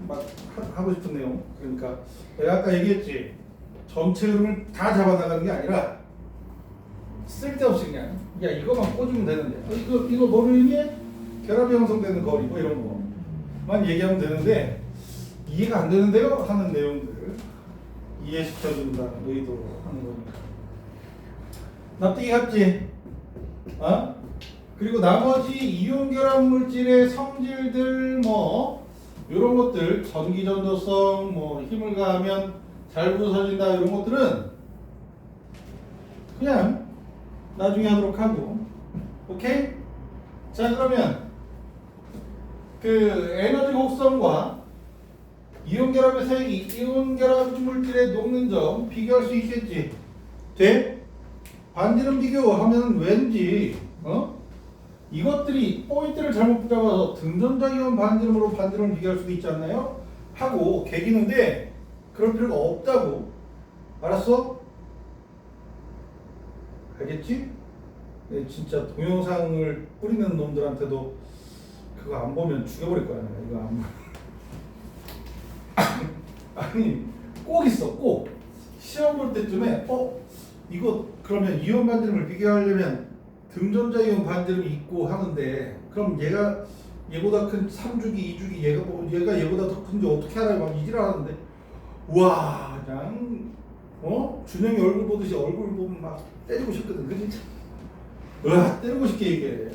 하고 싶은 내용. 그러니까 내가 아까 얘기했지 전체 흐름을 다 잡아나가는 게 아니라 쓸데없이 그냥 야 이거만 꽂으면 되는데 이거 뭐를 의미해? 결합이 형성되는 거리 뭐 이런 거만 얘기하면 되는데 이해가 안 되는데요 하는 내용들을 이해시켜준다는 의도로 하는 거니까 납득이 갔지? 그리고 나머지 이온 결합 물질의 성질들 뭐 이런 것들 전기 전도성 뭐 힘을 가하면 잘 부서진다 이런 것들은 그냥 나중에 하도록 하고. 오케이? 자 그러면 그 에너지 곡선과 이온 결합의 세기, 이온 결합 물질의 녹는 점 비교할 수 있겠지? 돼? 반지름 비교하면 왠지 이것들이 포인트를 잘못 잡아서 등전자 이온 반지름으로 반지름을 비교할 수도 있지 않나요? 하고 개기는데 그럴 필요가 없다고. 알았어? 알겠지? 네, 진짜 동영상을 뿌리는 놈들한테도 그거 안 보면 죽여버릴 거야. 내가 이거 안 아니 꼭 있어. 꼭 시험 볼 때쯤에 이거 그러면 이온 반지름을 비교하려면 등전자 이온 반지름이 있고 하는데 그럼 얘보다 큰 3주기 2주기 얘가 얘보다 더 큰지 어떻게 알아요? 막 이질하는데 와 그냥 준영이 얼굴 보듯이 얼굴 보면 막 때리고 싶거든. 그치? 때리고 싶게 얘기해.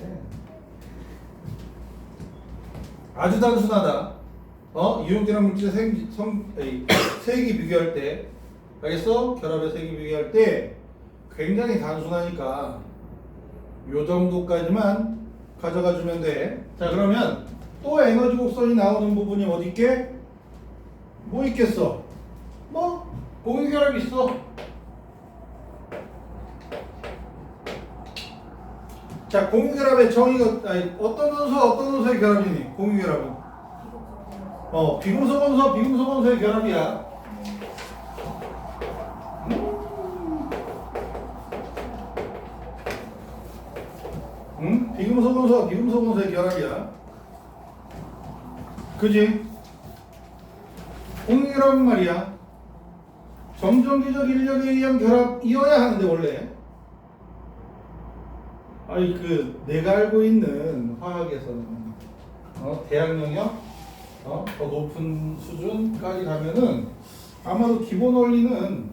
아주 단순하다. 이온결합 물질의 세기 비교할 때, 알겠어? 결합의 세기 비교할 때 굉장히 단순하니까 요 정도까지만 가져가 주면 돼. 자, 그러면 또 에너지 곡선이 나오는 부분이 어디 있게? 뭐 있겠어? 뭐 공유결합이 있어. 자, 공유결합의 정의가 어떤 원소의 결합이니? 공유결합은 비금속 원소의 결합이야. 비금속 원소와 비금속 원소의 결합이야. 그지? 공유결합은 말이야, 정전기적 인력에 의한 결합이어야 하는데 원래 내가 알고 있는 화학에서는 대학 영역 더 높은 수준까지 가면은 아마도 기본 원리는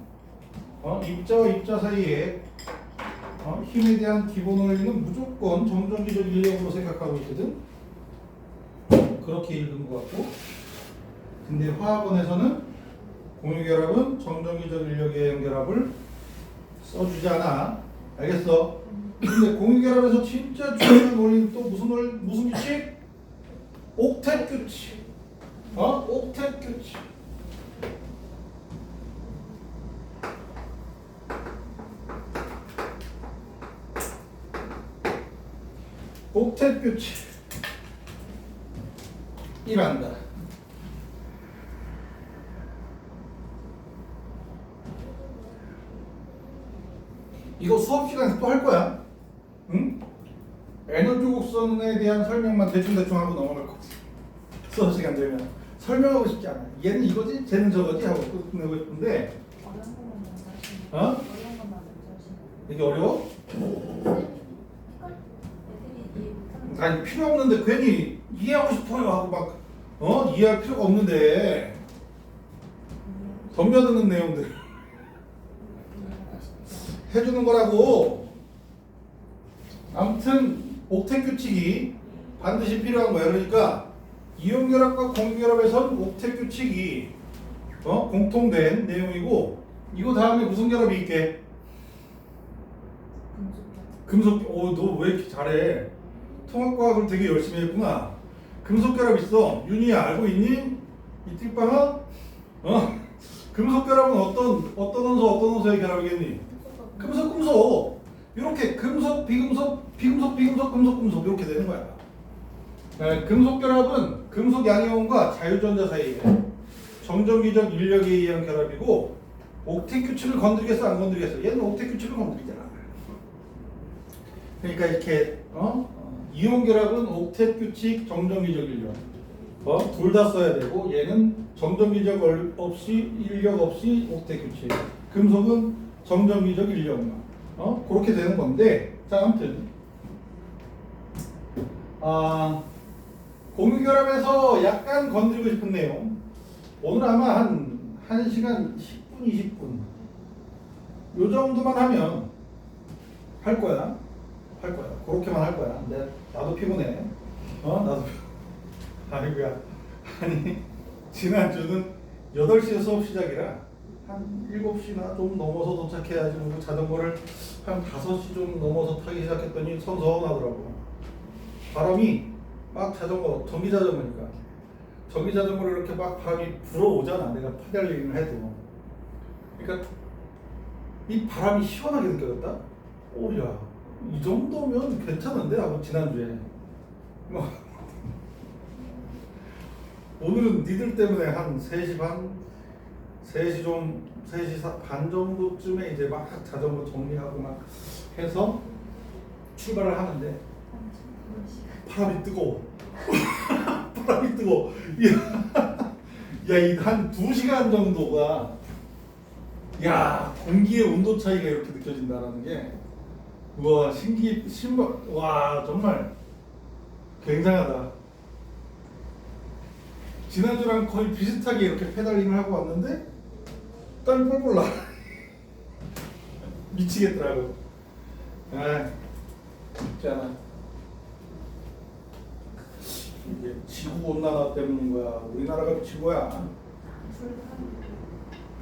입자와 입자 사이에 힘에 대한 기본 원리는 무조건 정전기적 인력으로 생각하고 있거든. 그렇게 읽은 것 같고, 근데 화학원에서는 공유결합은 정전기적 인력에 의한 결합을 써주지 않아. 알겠어? 근데 공유결합에서 진짜 중요한 원리는 또 무슨 규칙? 옥텟 규칙. 옥텟 규칙. 옥텟 규칙. 이란다. 이거 수업 시간에 또 할 거야. 응? 에너지 곡선에 대한 설명만 대충 하고 넘어갈 거지. 수업 시간 되면 설명하고 싶지 않아. 얘는 이거지, 쟤는 저거지 하고 끝내고 싶은데. 어려운 것만 먼저 하시는 어? 어려운 것만 먼저 하시는 이게 어려워? 애들이 이해 못하는 아니, 필요 없는데 괜히 이해하고 싶어요 하고 막 이해할 필요가 없는데 덤벼드는 내용들 해주는 거라고. 아무튼 옥텟 규칙이 반드시 필요한 거야. 그러니까 이온결합과 공유결합에선 옥텟 규칙이 공통된 내용이고, 이거 다음에 무슨 결합이 있게? 금속. 너 왜 이렇게 잘해? 통합과학을 되게 열심히 했구나. 금속결합 있어. 윤희야, 알고 있니? 이 틱방아? 금속결합은 어떤 원소의 결합이겠니? 금속. 이렇게 금속, 비금속, 금속 이렇게 되는 거야. 금속결합은 금속 양이온과 자유전자 사이에 정전기적 인력에 의한 결합이고, 옥텟 규칙을 건드리겠어, 안 건드리겠어? 얘는 옥텟 규칙을 건드리잖아. 그러니까 이렇게 이온 결합은 옥텟 규칙, 정전기적 인력 둘 다 써야 되고, 얘는 정전기적 인력 없이 옥텟 규칙. 금속은 정전기적 인력만 그렇게 되는 건데. 자, 아무튼 공유결합에서 약간 건드리고 싶은 내용, 오늘 아마 한 1시간 10분, 20분 요 정도만 하면 할 거야. 그렇게만 할 거야. 근데 나도 피곤해. 나도 아이고야. 아니, 지난주는 8시에 수업 시작이라 한 7시나 좀 넘어서 도착해야지. 자전거를 한 5시 좀 넘어서 타기 시작했더니 선선하더라고. 바람이 막 전기자전거니까 전기자전거를 이렇게 막 바람이 불어오잖아. 내가 페달링을 해도. 그러니까 이 바람이 시원하게 느껴졌다. 오야, 이 정도면 괜찮은데 하고 지난주에 오늘은 니들 때문에 한 3시 반, 3시 반 정도쯤에 이제 막 자전거 정리하고 막 해서 출발을 하는데 바람이 뜨거워. 바람이 뜨거워. 야, 이 한 2시간 정도가, 공기의 온도 차이가 이렇게 느껴진다라는 게, 우와, 와, 정말 굉장하다. 지난주랑 거의 비슷하게 이렇게 페달링을 하고 왔는데 땀이 뻘뻘 나. 미치겠더라고. 쉽지 않아. 이제 지구 온난화 때문인 거야. 우리나라가 지구야.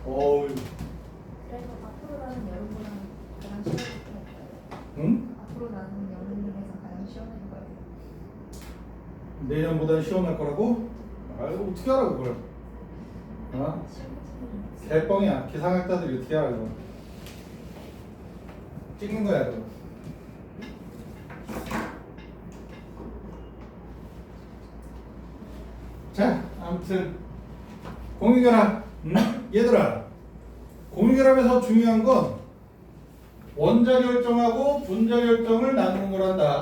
어우, 그래서 앞으로 나는 여름보다 가장 시원할 것 같아요. 응? 앞으로 나는 여름에서 가장 시원할 거예요. 내년보다 시원할 거라고? 아이고 어떻게 알아 그걸? 어? 개뻥이야. 기상학자들이 어떻게 알아 그거? 찍는 거야 그거. 자, 아무튼 공유결합. 얘들아, 공유결합에서 중요한 건 원자 결정하고 분자 결정을 나누는 거란다.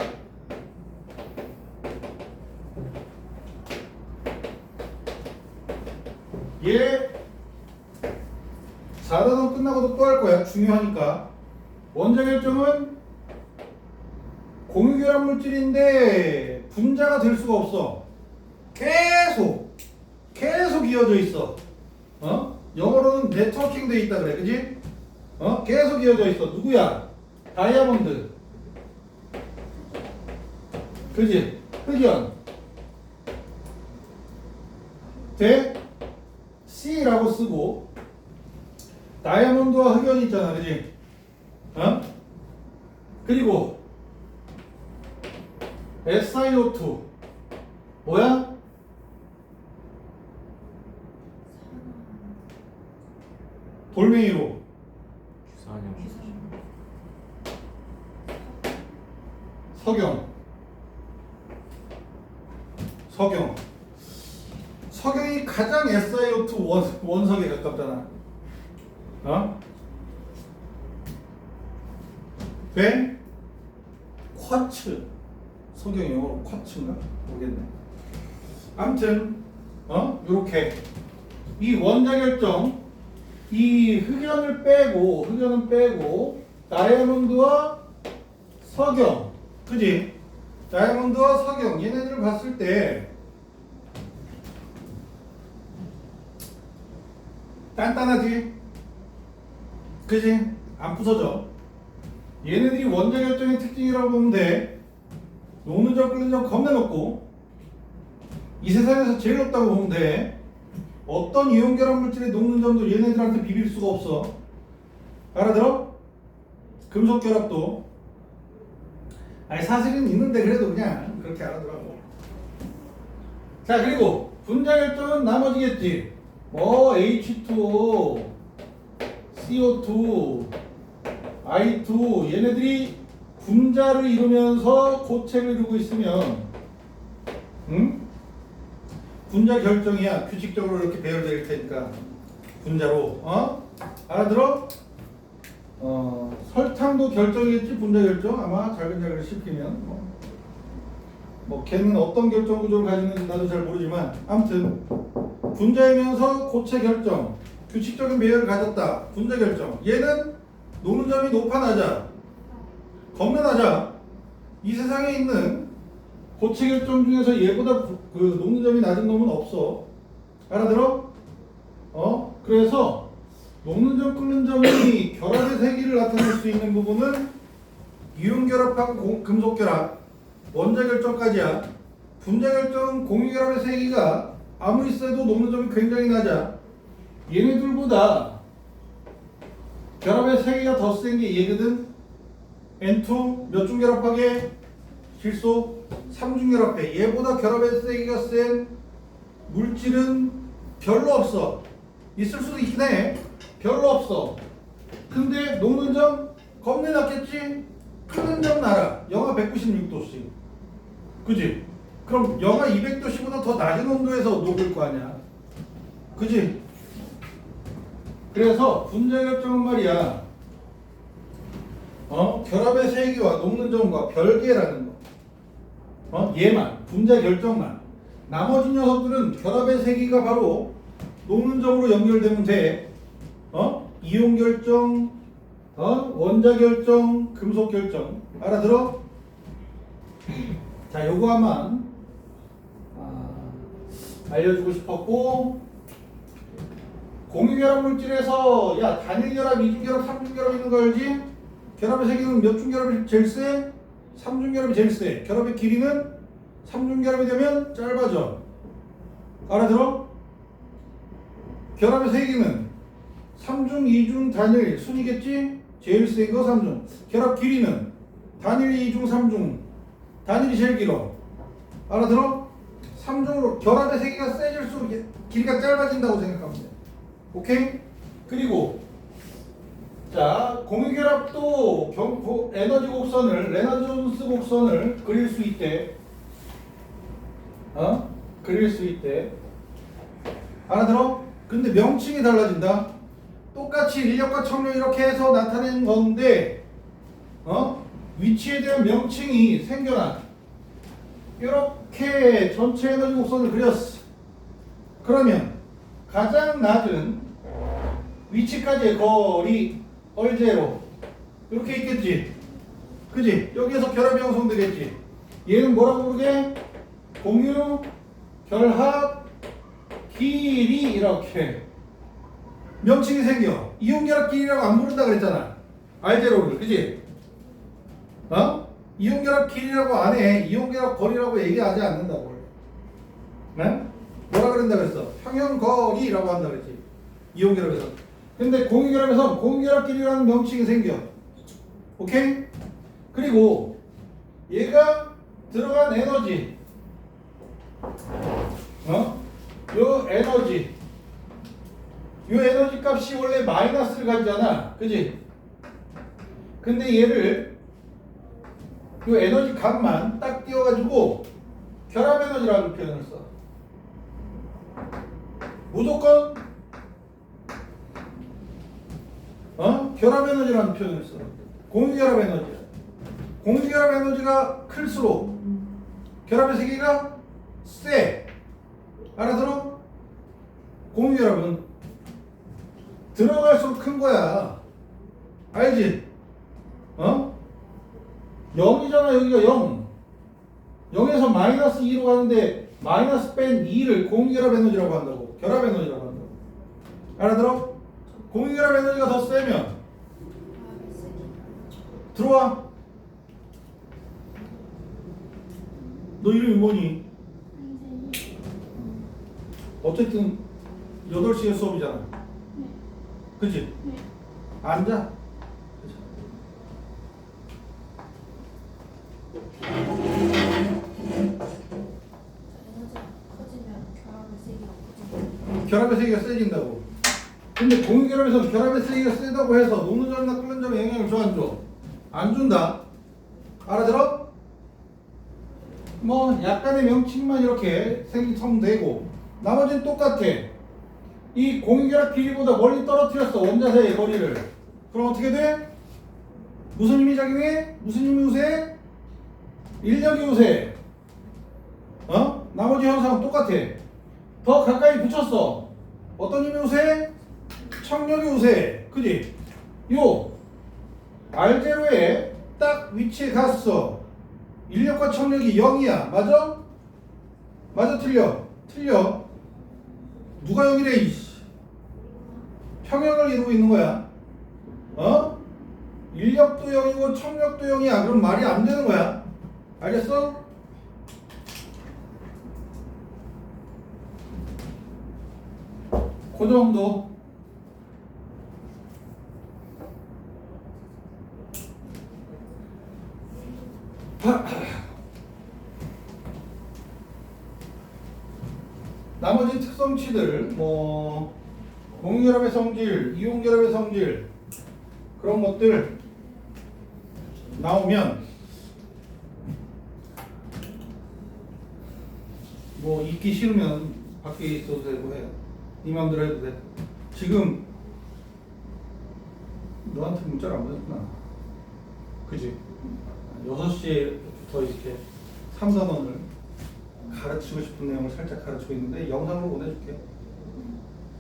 얘 4단원 끝나고도 또 할 거야. 중요하니까. 원자 결정은 공유결합 물질인데 분자가 될 수가 없어. 계속 이어져 있어. 영어로는 네트워킹 돼 있다 그래. 그지? 계속 이어져 있어. 누구야? 다이아몬드. 그지? 흑연. 돼? C라고 쓰고 다이아몬드와 흑연이 있잖아. 그지? 그리고 SiO2 뭐야? 돌멩이로 규산형. 석영이 가장 SiO2 원석에 가깝잖아. 돼? 쿼츠. 석영이 영어로 쿼츠인가? 모르겠네. 아무튼 요렇게 이 원자 결정 이 흑연은 빼고 다이아몬드와 석영, 그지? 다이아몬드와 석영 얘네들을 봤을 때 단단하지? 그지? 안 부서져. 얘네들이 원자 결정의 특징이라고 보면 돼. 녹는 점 끓는 점 겁나 높고 이 세상에서 제일 높다고 보면 돼. 어떤 이온결합 물질의 녹는 점도 얘네들한테 비빌 수가 없어. 알아들어? 금속 결합도. 아니 사실은 있는데 그래도 그냥 그렇게 알아들라고. 자, 그리고 분자 결정은 나머지겠지. 뭐 H2O, CO2, I2 얘네들이 분자를 이루면서 고체를 이루고 있으면 분자 결정이야. 규칙적으로 이렇게 배열될 테니까 분자로. 알아들어? 설탕도 결정이겠지. 분자 결정 아마 잘근잘근 씹히면 뭐 걔는 어떤 결정 구조를 가지는지 나도 잘 모르지만 아무튼 분자이면서 고체 결정 규칙적인 배열을 가졌다. 분자 결정 얘는 녹는 점이 높아 낮아 겁나 낮아. 이 세상에 있는 고체 결정 중에서 얘보다 그 녹는 점이 낮은 놈은 없어. 알아들어? 그래서 녹는 점, 끓는 점이 결합의 세기를 나타낼 수 있는 부분은 이온 결합하고 금속 결합, 원자 결정까지야. 분자 결정, 공유 결합의 세기가 아무리 세도 녹는 점이 굉장히 낮아. 얘네들보다 결합의 세기가 더 센 게 얘거든. N2 몇 중 결합하게? 질소 3중 결합해. 얘보다 결합의 세기가 센 물질은 별로 없어. 있을 수도 있긴 해. 별로 없어. 근데 녹는 점 겁내 낮겠지? 끓는 점 나라. 영하 196도씨. 그지? 그럼 영하 200도씨보다 더 낮은 온도에서 녹을 거 아니야. 그지? 그래서 분자 결정은 말이야. 결합의 세기와 녹는 점과 별개라는 거. 얘만 분자 결정만. 나머지 녀석들은 결합의 세기가 바로 녹는 점으로 연결되면 돼. 이온 결정, 원자 결정, 금속 결정. 알아들어? 자, 요거 하만 알려주고 싶었고, 공유결합 물질에서 야 단일결합, 이중결합, 삼중결합 있는 거 알지? 결합의 세기는 몇 중결합이 제일 세? 3중결합이 제일 세. 결합의 길이는 3중 결합이 되면 짧아져. 알아들어? 결합의 세기는 3중, 2중, 단일, 순이겠지? 제일 센 거 3중. 결합 길이는 단일 2중, 3중. 단일이 제일 길어. 알아들어? 3중으로 결합의 세기가 세질수록 길이가 짧아진다고 생각하면 돼. 오케이? 그리고 자, 공유결합도 에너지 곡선을 레나존스 곡선을 그릴 수 있대. 그릴 수 있대. 알아들어? 근데 명칭이 달라진다. 똑같이 인력과 청력 이렇게 해서 나타낸 건데 위치에 대한 명칭이 생겨나. 이렇게 전체 에너지 곡선을 그렸어. 그러면 가장 낮은 위치까지의 거리 얼제로 이렇게 있겠지. 그지? 여기에서 결합이 형성되겠지. 얘는 뭐라고 부르게? 공유 결합 길이. 이렇게 명칭이 생겨. 이온 결합 길이라고 안 부른다 그랬잖아. 알제로를. 그지? 이온 결합 길이라고 안 해. 이온 결합 거리라고 얘기하지 않는다고. 네? 뭐라 그런다 그랬어? 평형 거리라고 한다 그랬지. 이온 결합에서. 근데 공유 결합에서 공유 결합 길이라는 명칭이 생겨. 오케이? 그리고 얘가 들어간 에너지. 요 에너지. 요 에너지 값이 원래 마이너스를 가지잖아. 그지? 근데 얘를 요 에너지 값만 딱 띄워가지고 결합 에너지라는 표현을 써. 무조건 결합 에너지라는 표현을 써. 공유결합 에너지. 공유결합 에너지가 클수록 결합의 세기가 세. 알아들어? 공유결합은 들어갈수록 큰 거야. 알지? 0이잖아. 여기가 0. 0에서 마이너스 2로 가는데 마이너스 뺀 2를 공유결합 에너지라고 한다고. 결합 에너지라고 한다고. 알아들어? 공유결합 에너지가 더 세면 들어와. 너 이름이 뭐니? 어쨌든 8시에 수업이잖아. 그치? 앉아. 결합의 세기가 세진다고. 근데 공유결합에서 결합의 세기가 세다고 해서 녹는 점이나 끓는 점에 영향을 줘 안 줘? 안 준다. 알아들어? 뭐 약간의 명칭만 이렇게 생성되고 나머지는 똑같아. 이 공유결합 길이보다 멀리 떨어뜨렸어. 원자세의 거리를. 그럼 어떻게 돼? 무슨 힘이 작용해? 무슨 힘이 우세해? 인력이 우세해. 나머지 현상은 똑같아. 더 가까이 붙였어. 어떤 힘이 우세해? 청력이 우세해. 그지? 요 R0에 딱 위치에 갔어. 인력과 청력이 0이야. 맞아? 맞아 틀려? 틀려. 누가 0이래? 이씨. 평형을 이루고 있는 거야. 인력도 0이고 청력도 0이야. 그럼 말이 안 되는 거야. 알겠어? 그 정도. 나머지 특성치들 뭐 공유결합의 성질, 이온결합의 성질 그런 것들 나오면 뭐 읽기 싫으면 밖에 있어도 되고 해. 네 맘대로 해도 돼. 지금 너한테 문자를 안 보냈구나. 그지? 6시에부터 이렇게 3단원을 가르치고 싶은 내용을 살짝 가르치고 있는데 영상으로 보내줄게.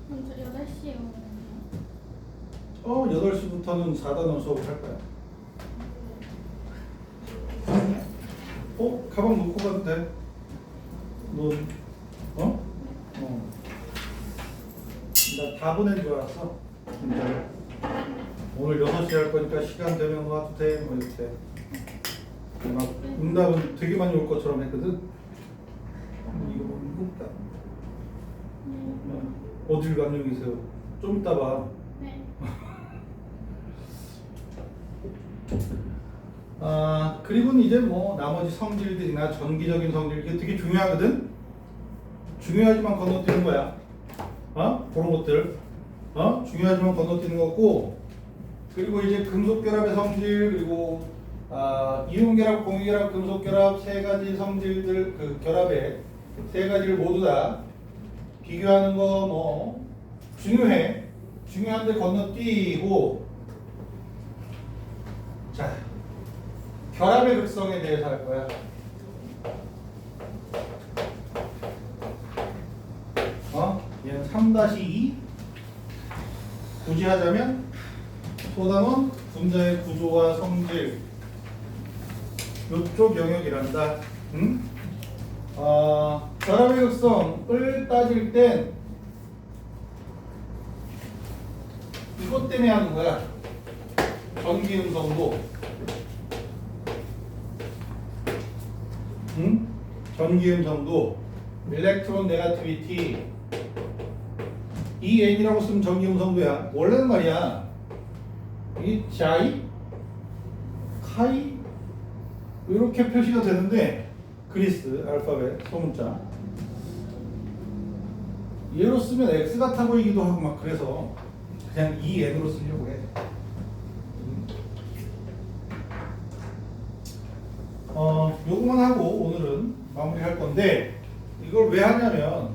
먼저 8시에 오면 8시부터는 4단원 수업을 할 거야. 가방 놓고 가도 돼? 너, 나 다 보낸 줄 알았어. 문자를. 오늘 6시에 할 거니까 시간 되면 와도 돼. 뭐 이렇게. 막 응답은 되게 많이 올 것처럼 했거든. 이거 없다. 어딜 감정 계세요? 좀 이따 봐. 네. 그리고 이제 뭐 나머지 성질들이나 전기적인 성질 이게 되게 중요하거든. 중요하지만 건너뛰는 거야. 그런 것들. 중요하지만 건너뛰는 거고. 그리고 이제 금속 결합의 성질 그리고 이온 결합, 공유 결합, 금속 결합 세 가지 성질들 그 결합의 세 가지를 모두 다 비교하는 거 뭐 중요해. 중요한데 건너뛰고. 자, 결합의 극성에 대해서 할 거야. 얘는 3-2 굳이 하자면 소단원 분자의 구조와 성질 요쪽 영역이란다. 결합의 극성을 따질 땐 이것 때문에 하는 거야. 전기 음성도. 전기 음성도 일렉트론 네가티비티 EN이라고 쓰면 전기 음성도야. 원래는 말이야 이 자이, 카이 이렇게 표시가 되는데 그리스 알파벳 소문자 얘로 쓰면 X 같아 보이기도 하고 막 그래서 그냥 EN으로 쓰려고 해. 요거만 하고 오늘은 마무리할 건데 이걸 왜 하냐면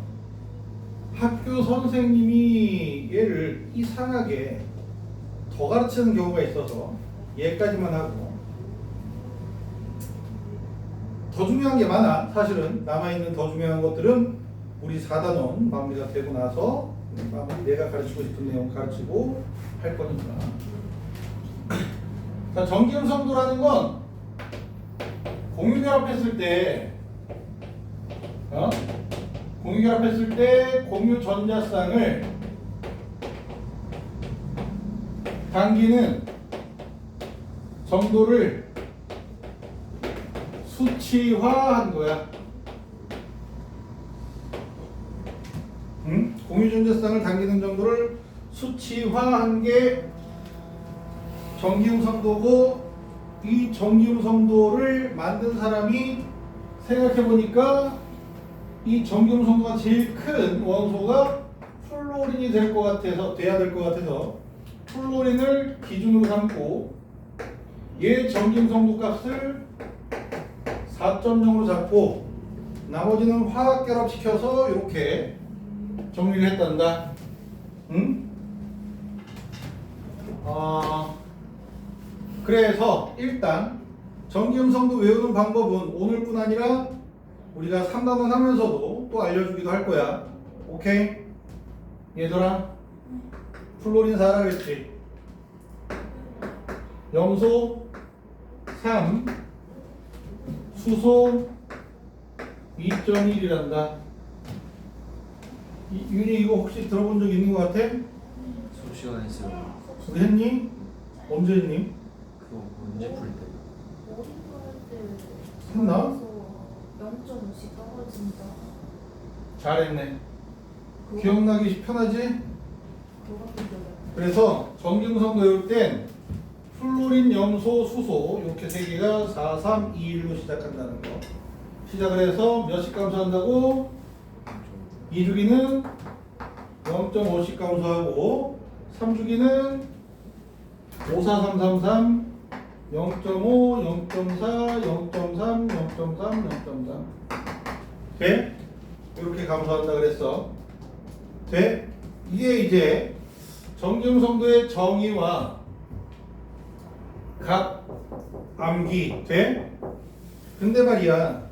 학교 선생님이 얘를 이상하게 더 가르치는 경우가 있어서 얘까지만 하고 더 중요한 게 많아. 사실은 남아있는 더 중요한 것들은 우리 4단원 마무리가 되고 나서 내가 가르치고 싶은 내용 가르치고 할 거니까. 자, 전기음성도라는 건 공유결합했을 때 공유결합했을 때 공유 전자쌍을 당기는 정도를 수치화한 거야. 공유 전자쌍을 당기는 정도를 수치화한 게 전기음성도고 이 전기음성도를 만든 사람이 생각해보니까 이 전기음성도가 제일 큰 원소가 플로린이 될 것 같아서 돼야 될 것 같아서 플로린을 기준으로 삼고 얘 전기음성도 값을 4.0으로 잡고 나머지는 화학 결합시켜서 이렇게 정리를 했단다. 그래서 일단 전기음성도 외우는 방법은 오늘뿐 아니라 우리가 3단원 하면서도 또 알려주기도 할 거야. 오케이? 얘들아 플로린 4라 그랬지? 염소 3 수소 2.1이란다. 윤이 이거 혹시 들어본 적 있는 것 같아? 수업 시간에 했어요. 우리 했니? 언제 했니? 그거 문제 풀 때. 어디 할때 했나? 0.5씩 떨어진다. 잘했네. 기억나기 편하지? 그거밖에 기억이 안 그래서 전기음성도 외울 땐 플로린, 염소, 수소 이렇게 세 개가 4, 3, 2, 1로 시작한다는 거. 시작을 해서 몇씩 감소한다고? 2주기는 0.5씩 감소하고 3주기는 5, 4, 3, 3, 3 0.5, 0.4, 0.3, 0.3, 0.3 돼? 이렇게 감소한다 그랬어. 돼? 이게 이제 전기음성도의 정의와 각 암기 돼? 근데 말이야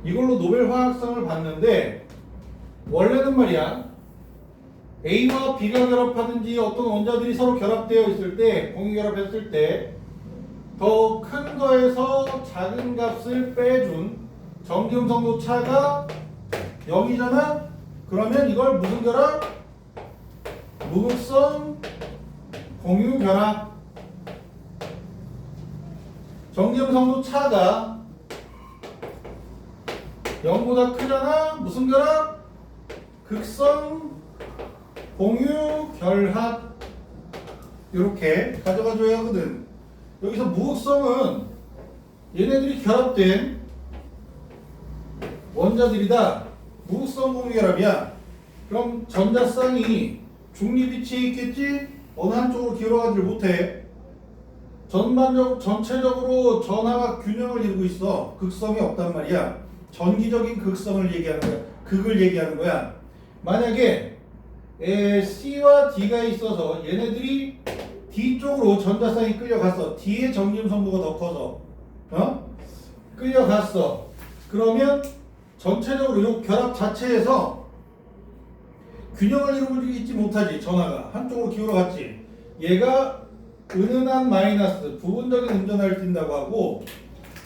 이걸로 노벨 화학상을 받는데 원래는 말이야 A와 B가 결합하든지 어떤 원자들이 서로 결합되어 있을 때 공유결합했을 때 더 큰 거에서 작은 값을 빼준 전기음성도 차가 0이잖아? 그러면 이걸 무슨 결합? 무극성 공유결합. 정기음성도 차가 0보다 크잖아. 무슨 결합? 극성 공유 결합. 이렇게 가져가줘야 하거든. 여기서 무극성은 얘네들이 결합된 원자들이다. 무극성 공유결합이야. 그럼 전자쌍이 중립위치에 있겠지? 어느 한쪽으로 기울어가지를 못해. 전체적으로 전하가 균형을 이루고 있어. 극성이 없단 말이야. 전기적인 극성을 얘기하는 거야. 극을 얘기하는 거야. 만약에 C와 D가 있어서 얘네들이 D 쪽으로 전자쌍이 끌려갔어. D의 전기음성도가 더 커서 끌려갔어. 그러면 전체적으로 이 결합 자체에서 균형을 이루지 못하지. 전하가 한쪽으로 기울어갔지. 얘가 은은한 마이너스 부분적인 음전하를 띈다고 하고,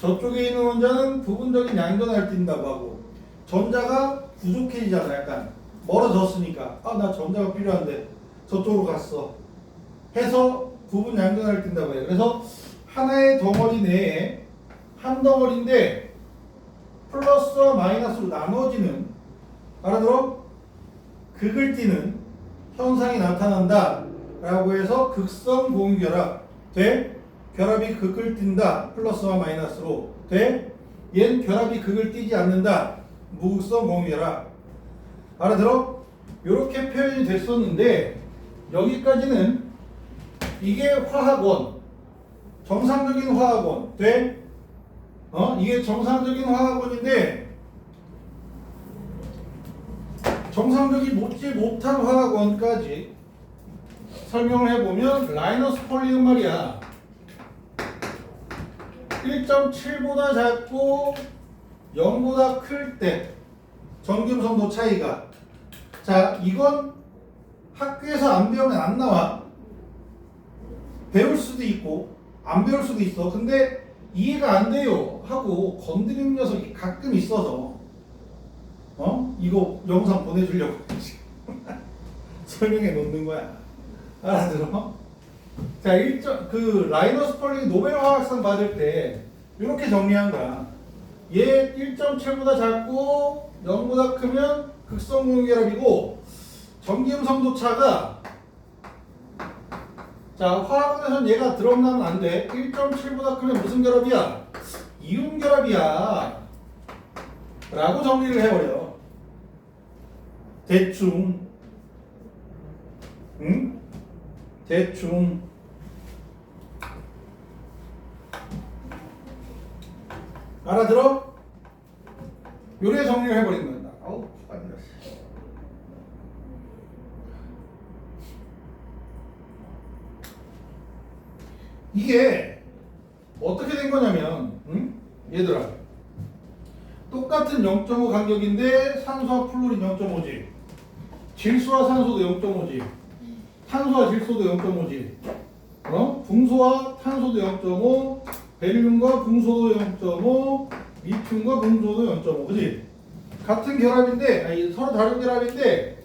저쪽에 있는 원자는 부분적인 양전하를 띈다고 하고, 전자가 부족해지잖아. 약간 멀어졌으니까 나 전자가 필요한데 저쪽으로 갔어 해서 부분 양전하를 띈다고 해요. 그래서 하나의 덩어리 내에 한 덩어리인데 플러스와 마이너스로 나눠지는, 알아들어? 극을 띠는 현상이 나타난다 라고 해서 극성 공유결합 돼. 결합이 극을 띈다. 플러스와 마이너스로 돼. 얜 결합이 극을 띠지 않는다. 무극성 공유결합. 알아들어? 이렇게 표현이 됐었는데 여기까지는 이게 화학원, 정상적인 화학원 돼? 이게 정상적인 화학원인데 정상적이 못지 못한 화학원까지 설명을 해보면 라이너스 폴리는 말이야 1.7보다 작고 0보다 클 때 전기음성도 차이가, 자 이건 학교에서 안 배우면 안 나와. 배울 수도 있고 안 배울 수도 있어. 근데 이해가 안 돼요 하고 건드리는 녀석이 가끔 있어서 이거 영상 보내주려고 설명해 놓는 거야. 알아들어? 자, 그 라이너스 폴링 노벨 화학상 받을 때 이렇게 정리한 거야. 얘 1.7보다 작고 0보다 크면 극성 공유결합이고, 전기음성도 차가, 자 화학원에서는 얘가 드러나면 안 돼. 1.7보다 크면 무슨 결합이야? 이온 결합이야 라고 정리를 해버려. 대충. 응? 대충. 알아들어? 요래 정리를 해버린 거야. 아우, 안 돼. 이게 어떻게 된 거냐면, 얘들아, 똑같은 0.5 간격인데 산소와 플루린 0.5지, 질소와 산소도 0.5지, 탄소와 질소도 0.5지, 붕소와 탄소도 0.5, 베릴륨과 붕소도 0.5, 리튬과 붕소도 0.5, 그지? 같은 결합인데, 아니, 서로 다른 결합인데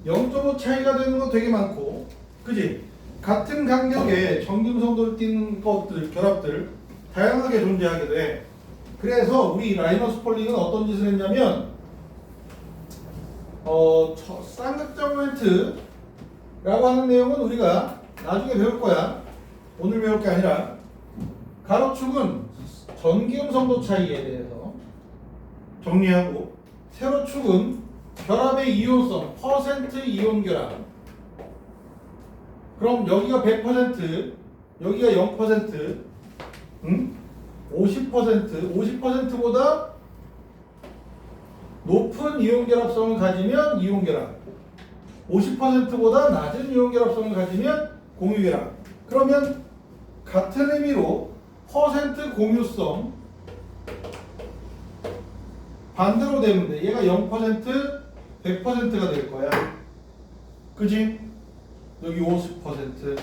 0.5 차이가 되는 거 되게 많고, 그지? 같은 간격에 전기음성도를 띠는 것들, 결합들 다양하게 존재하게 돼. 그래서 우리 라이너스 폴링은 어떤 짓을 했냐면, 쌍극적 모멘트라고 하는 내용은 우리가 나중에 배울 거야. 오늘 배울 게 아니라, 가로축은 전기음성도 차이에 대해서 정리하고, 세로축은 결합의 이온성, 퍼센트 이온 결합. 그럼 여기가 100%, 여기가 0%, 50%보다 높은 이온 결합성을 가지면 이온 결합, 50%보다 낮은 이온 결합성을 가지면 공유 결합. 그러면 같은 의미로 퍼센트 공유성 반대로 되면 돼. 얘가 0%, 100%가 될 거야. 그지? 여기 50%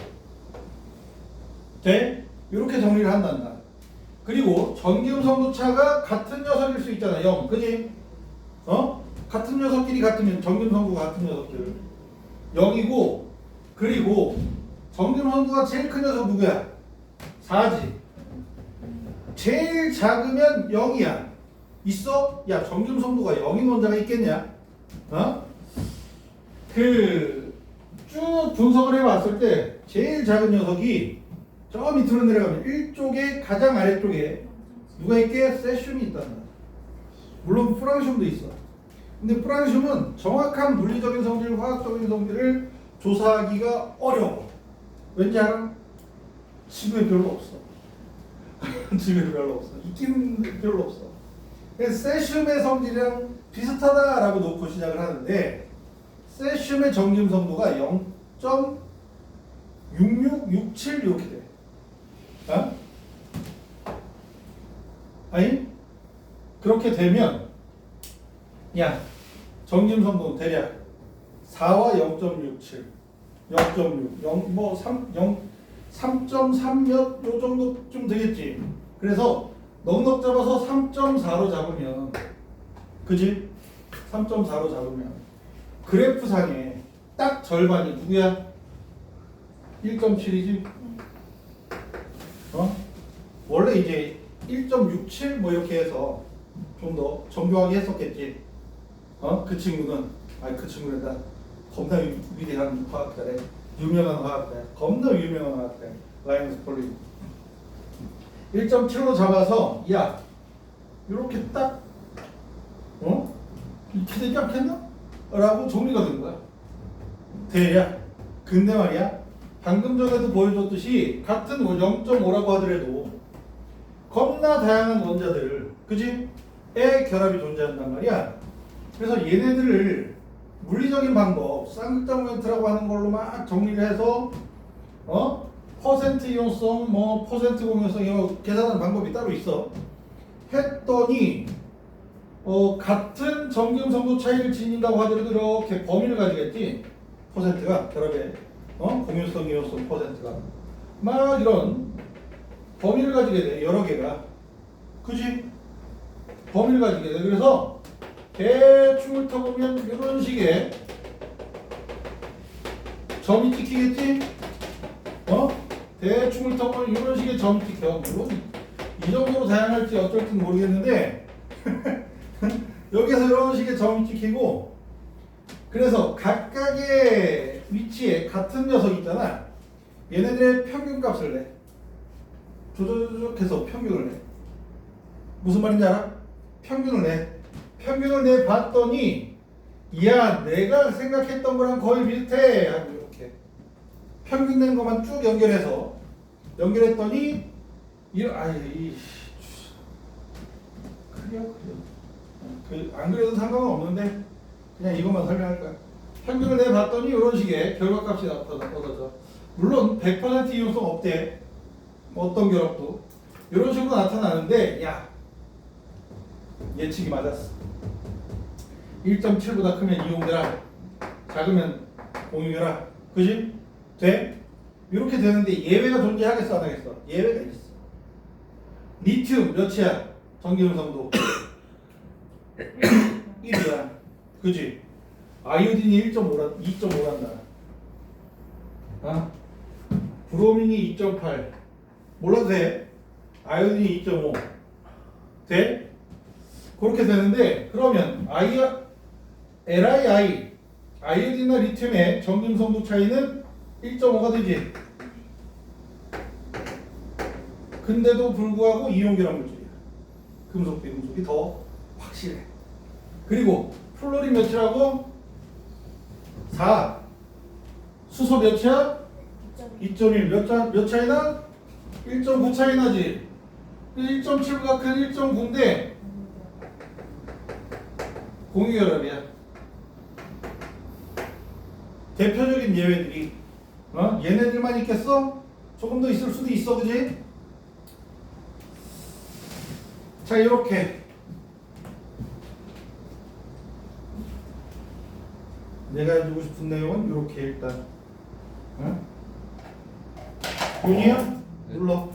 돼? 이렇게 정리를 한단다. 그리고 전기음성도 차가 같은 녀석일 수 있잖아. 0, 그지? 같은 녀석끼리 같으면 전기음성도가 같은 녀석들 0이고, 그리고 전기음성도가 제일 큰 녀석 누구야? 4지. 제일 작으면 0이야. 있어? 야, 정금성도가 0인 원자가 있겠냐? 어? 쭉 분석을 해봤을 때 제일 작은 녀석이 저 밑으로 내려가면 1쪽에 가장 아래쪽에 누가 있게? 세슘이 있단다. 물론 프랑슘도 있어. 근데 프랑슘은 정확한 물리적인 성질, 화학적인 성질을 조사하기가 어려워. 왠지 알아? 지구에 별로 없어. 지구에 별로 없어. 있긴 별로 없어. 그래서 세슘의 성질이랑 비슷하다라고 놓고 시작을 하는데 세슘의 정김성도가 0.6667 이렇게 돼. 어? 아니? 그렇게 되면 야 정김성도 대략 4와 0.67 0.6 0, 뭐 3, 3.3 몇 요 정도쯤 되겠지. 그래서 넉넉 잡아서 3.4로 잡으면 그지? 3.4로 잡으면 그래프상에 딱 절반이 누구야? 1.7이지? 어? 원래 이제 1.67 뭐 이렇게 해서 좀 더 정교하게 했었겠지. 어? 그 친구는 그 친구는 겁나 위대한 화학자래. 유명한 화학자야. 겁나 유명한 화학자야. 라이너스 폴린. 1.7로 잡아서 야 이렇게 딱 이렇게 되지 않겠나? 라고 정리가 된 거야. 대략. 근데 말이야 방금 전에도 보여줬듯이 같은 0.5라고 하더라도 겁나 다양한 원자들 그지? 의 결합이 존재한단 말이야. 그래서 얘네들을 물리적인 방법 쌍극장 모멘트라고 하는 걸로 막 정리를 해서 퍼센트 이온성 뭐 퍼센트 공유성 이거 계산하는 방법이 따로 있어. 했더니 같은 정금성도 차이를 지닌다고 하더라도 이렇게 범위를 가지겠지. 퍼센트가 결합의 공유성 이온성 퍼센트가 막 이런 범위를 가지게 돼. 여러 개가 그지? 범위를 가지게 돼. 그래서 대충 훑어보면 이런 식의 점이 찍히겠지? 대충 훑어보면 이런 식의 점이 찍혀. 물론 이 정도로 다양할지 어쩔진 모르겠는데 여기서 이런 식의 점이 찍히고 그래서 각각의 위치에 같은 녀석 있잖아. 얘네들의 평균값을 내. 조조조조해서 평균을 내. 무슨 말인지 알아? 평균을 내. 평균을 내 봤더니 야 내가 생각했던 거랑 거의 비슷해 하고 이렇게 평균 낸 것만 쭉 연결했더니 그래요. 안 그래도 상관은 없는데 그냥 이것만 설명할 거야. 평균을 내 봤더니 이런 식의 결과값이 나타나죠. 물론 100% 이용성 없대. 어떤 결합도 이런 식으로 나타나는데 야 예측이 맞았어. 1.7보다 크면 이용되라, 작으면 공유되라. 그지? 돼? 이렇게 되는데 예외가 존재하겠어 안 하겠어? 예외가 있어. 리튬 몇이야? 전기음성도 1이야. 그지? 아이오딘이 2.5란다. 브로민이 2.8. 몰라도 돼. 아이오딘이 2.5. 돼? 그렇게 되는데 그러면 LiI 아이오딘과 리튬의 정금성도 차이는 1.5가 되지. 근데도 불구하고 이온결합 물질이야. 금속 비금속이 더 확실해. 그리고 플로린 몇이라고? 4. 수소 몇이야? 2.1. 몇 차이나? 1.9 차이 나지. 1.7보다 큰 1.9인데 공유결합이야. 대표적인 예외들이 얘네들만 있겠어? 조금 더 있을 수도 있어. 그지? 자 이렇게 내가 해주고 싶은 내용은 이렇게 일단 윤이야? 눌러.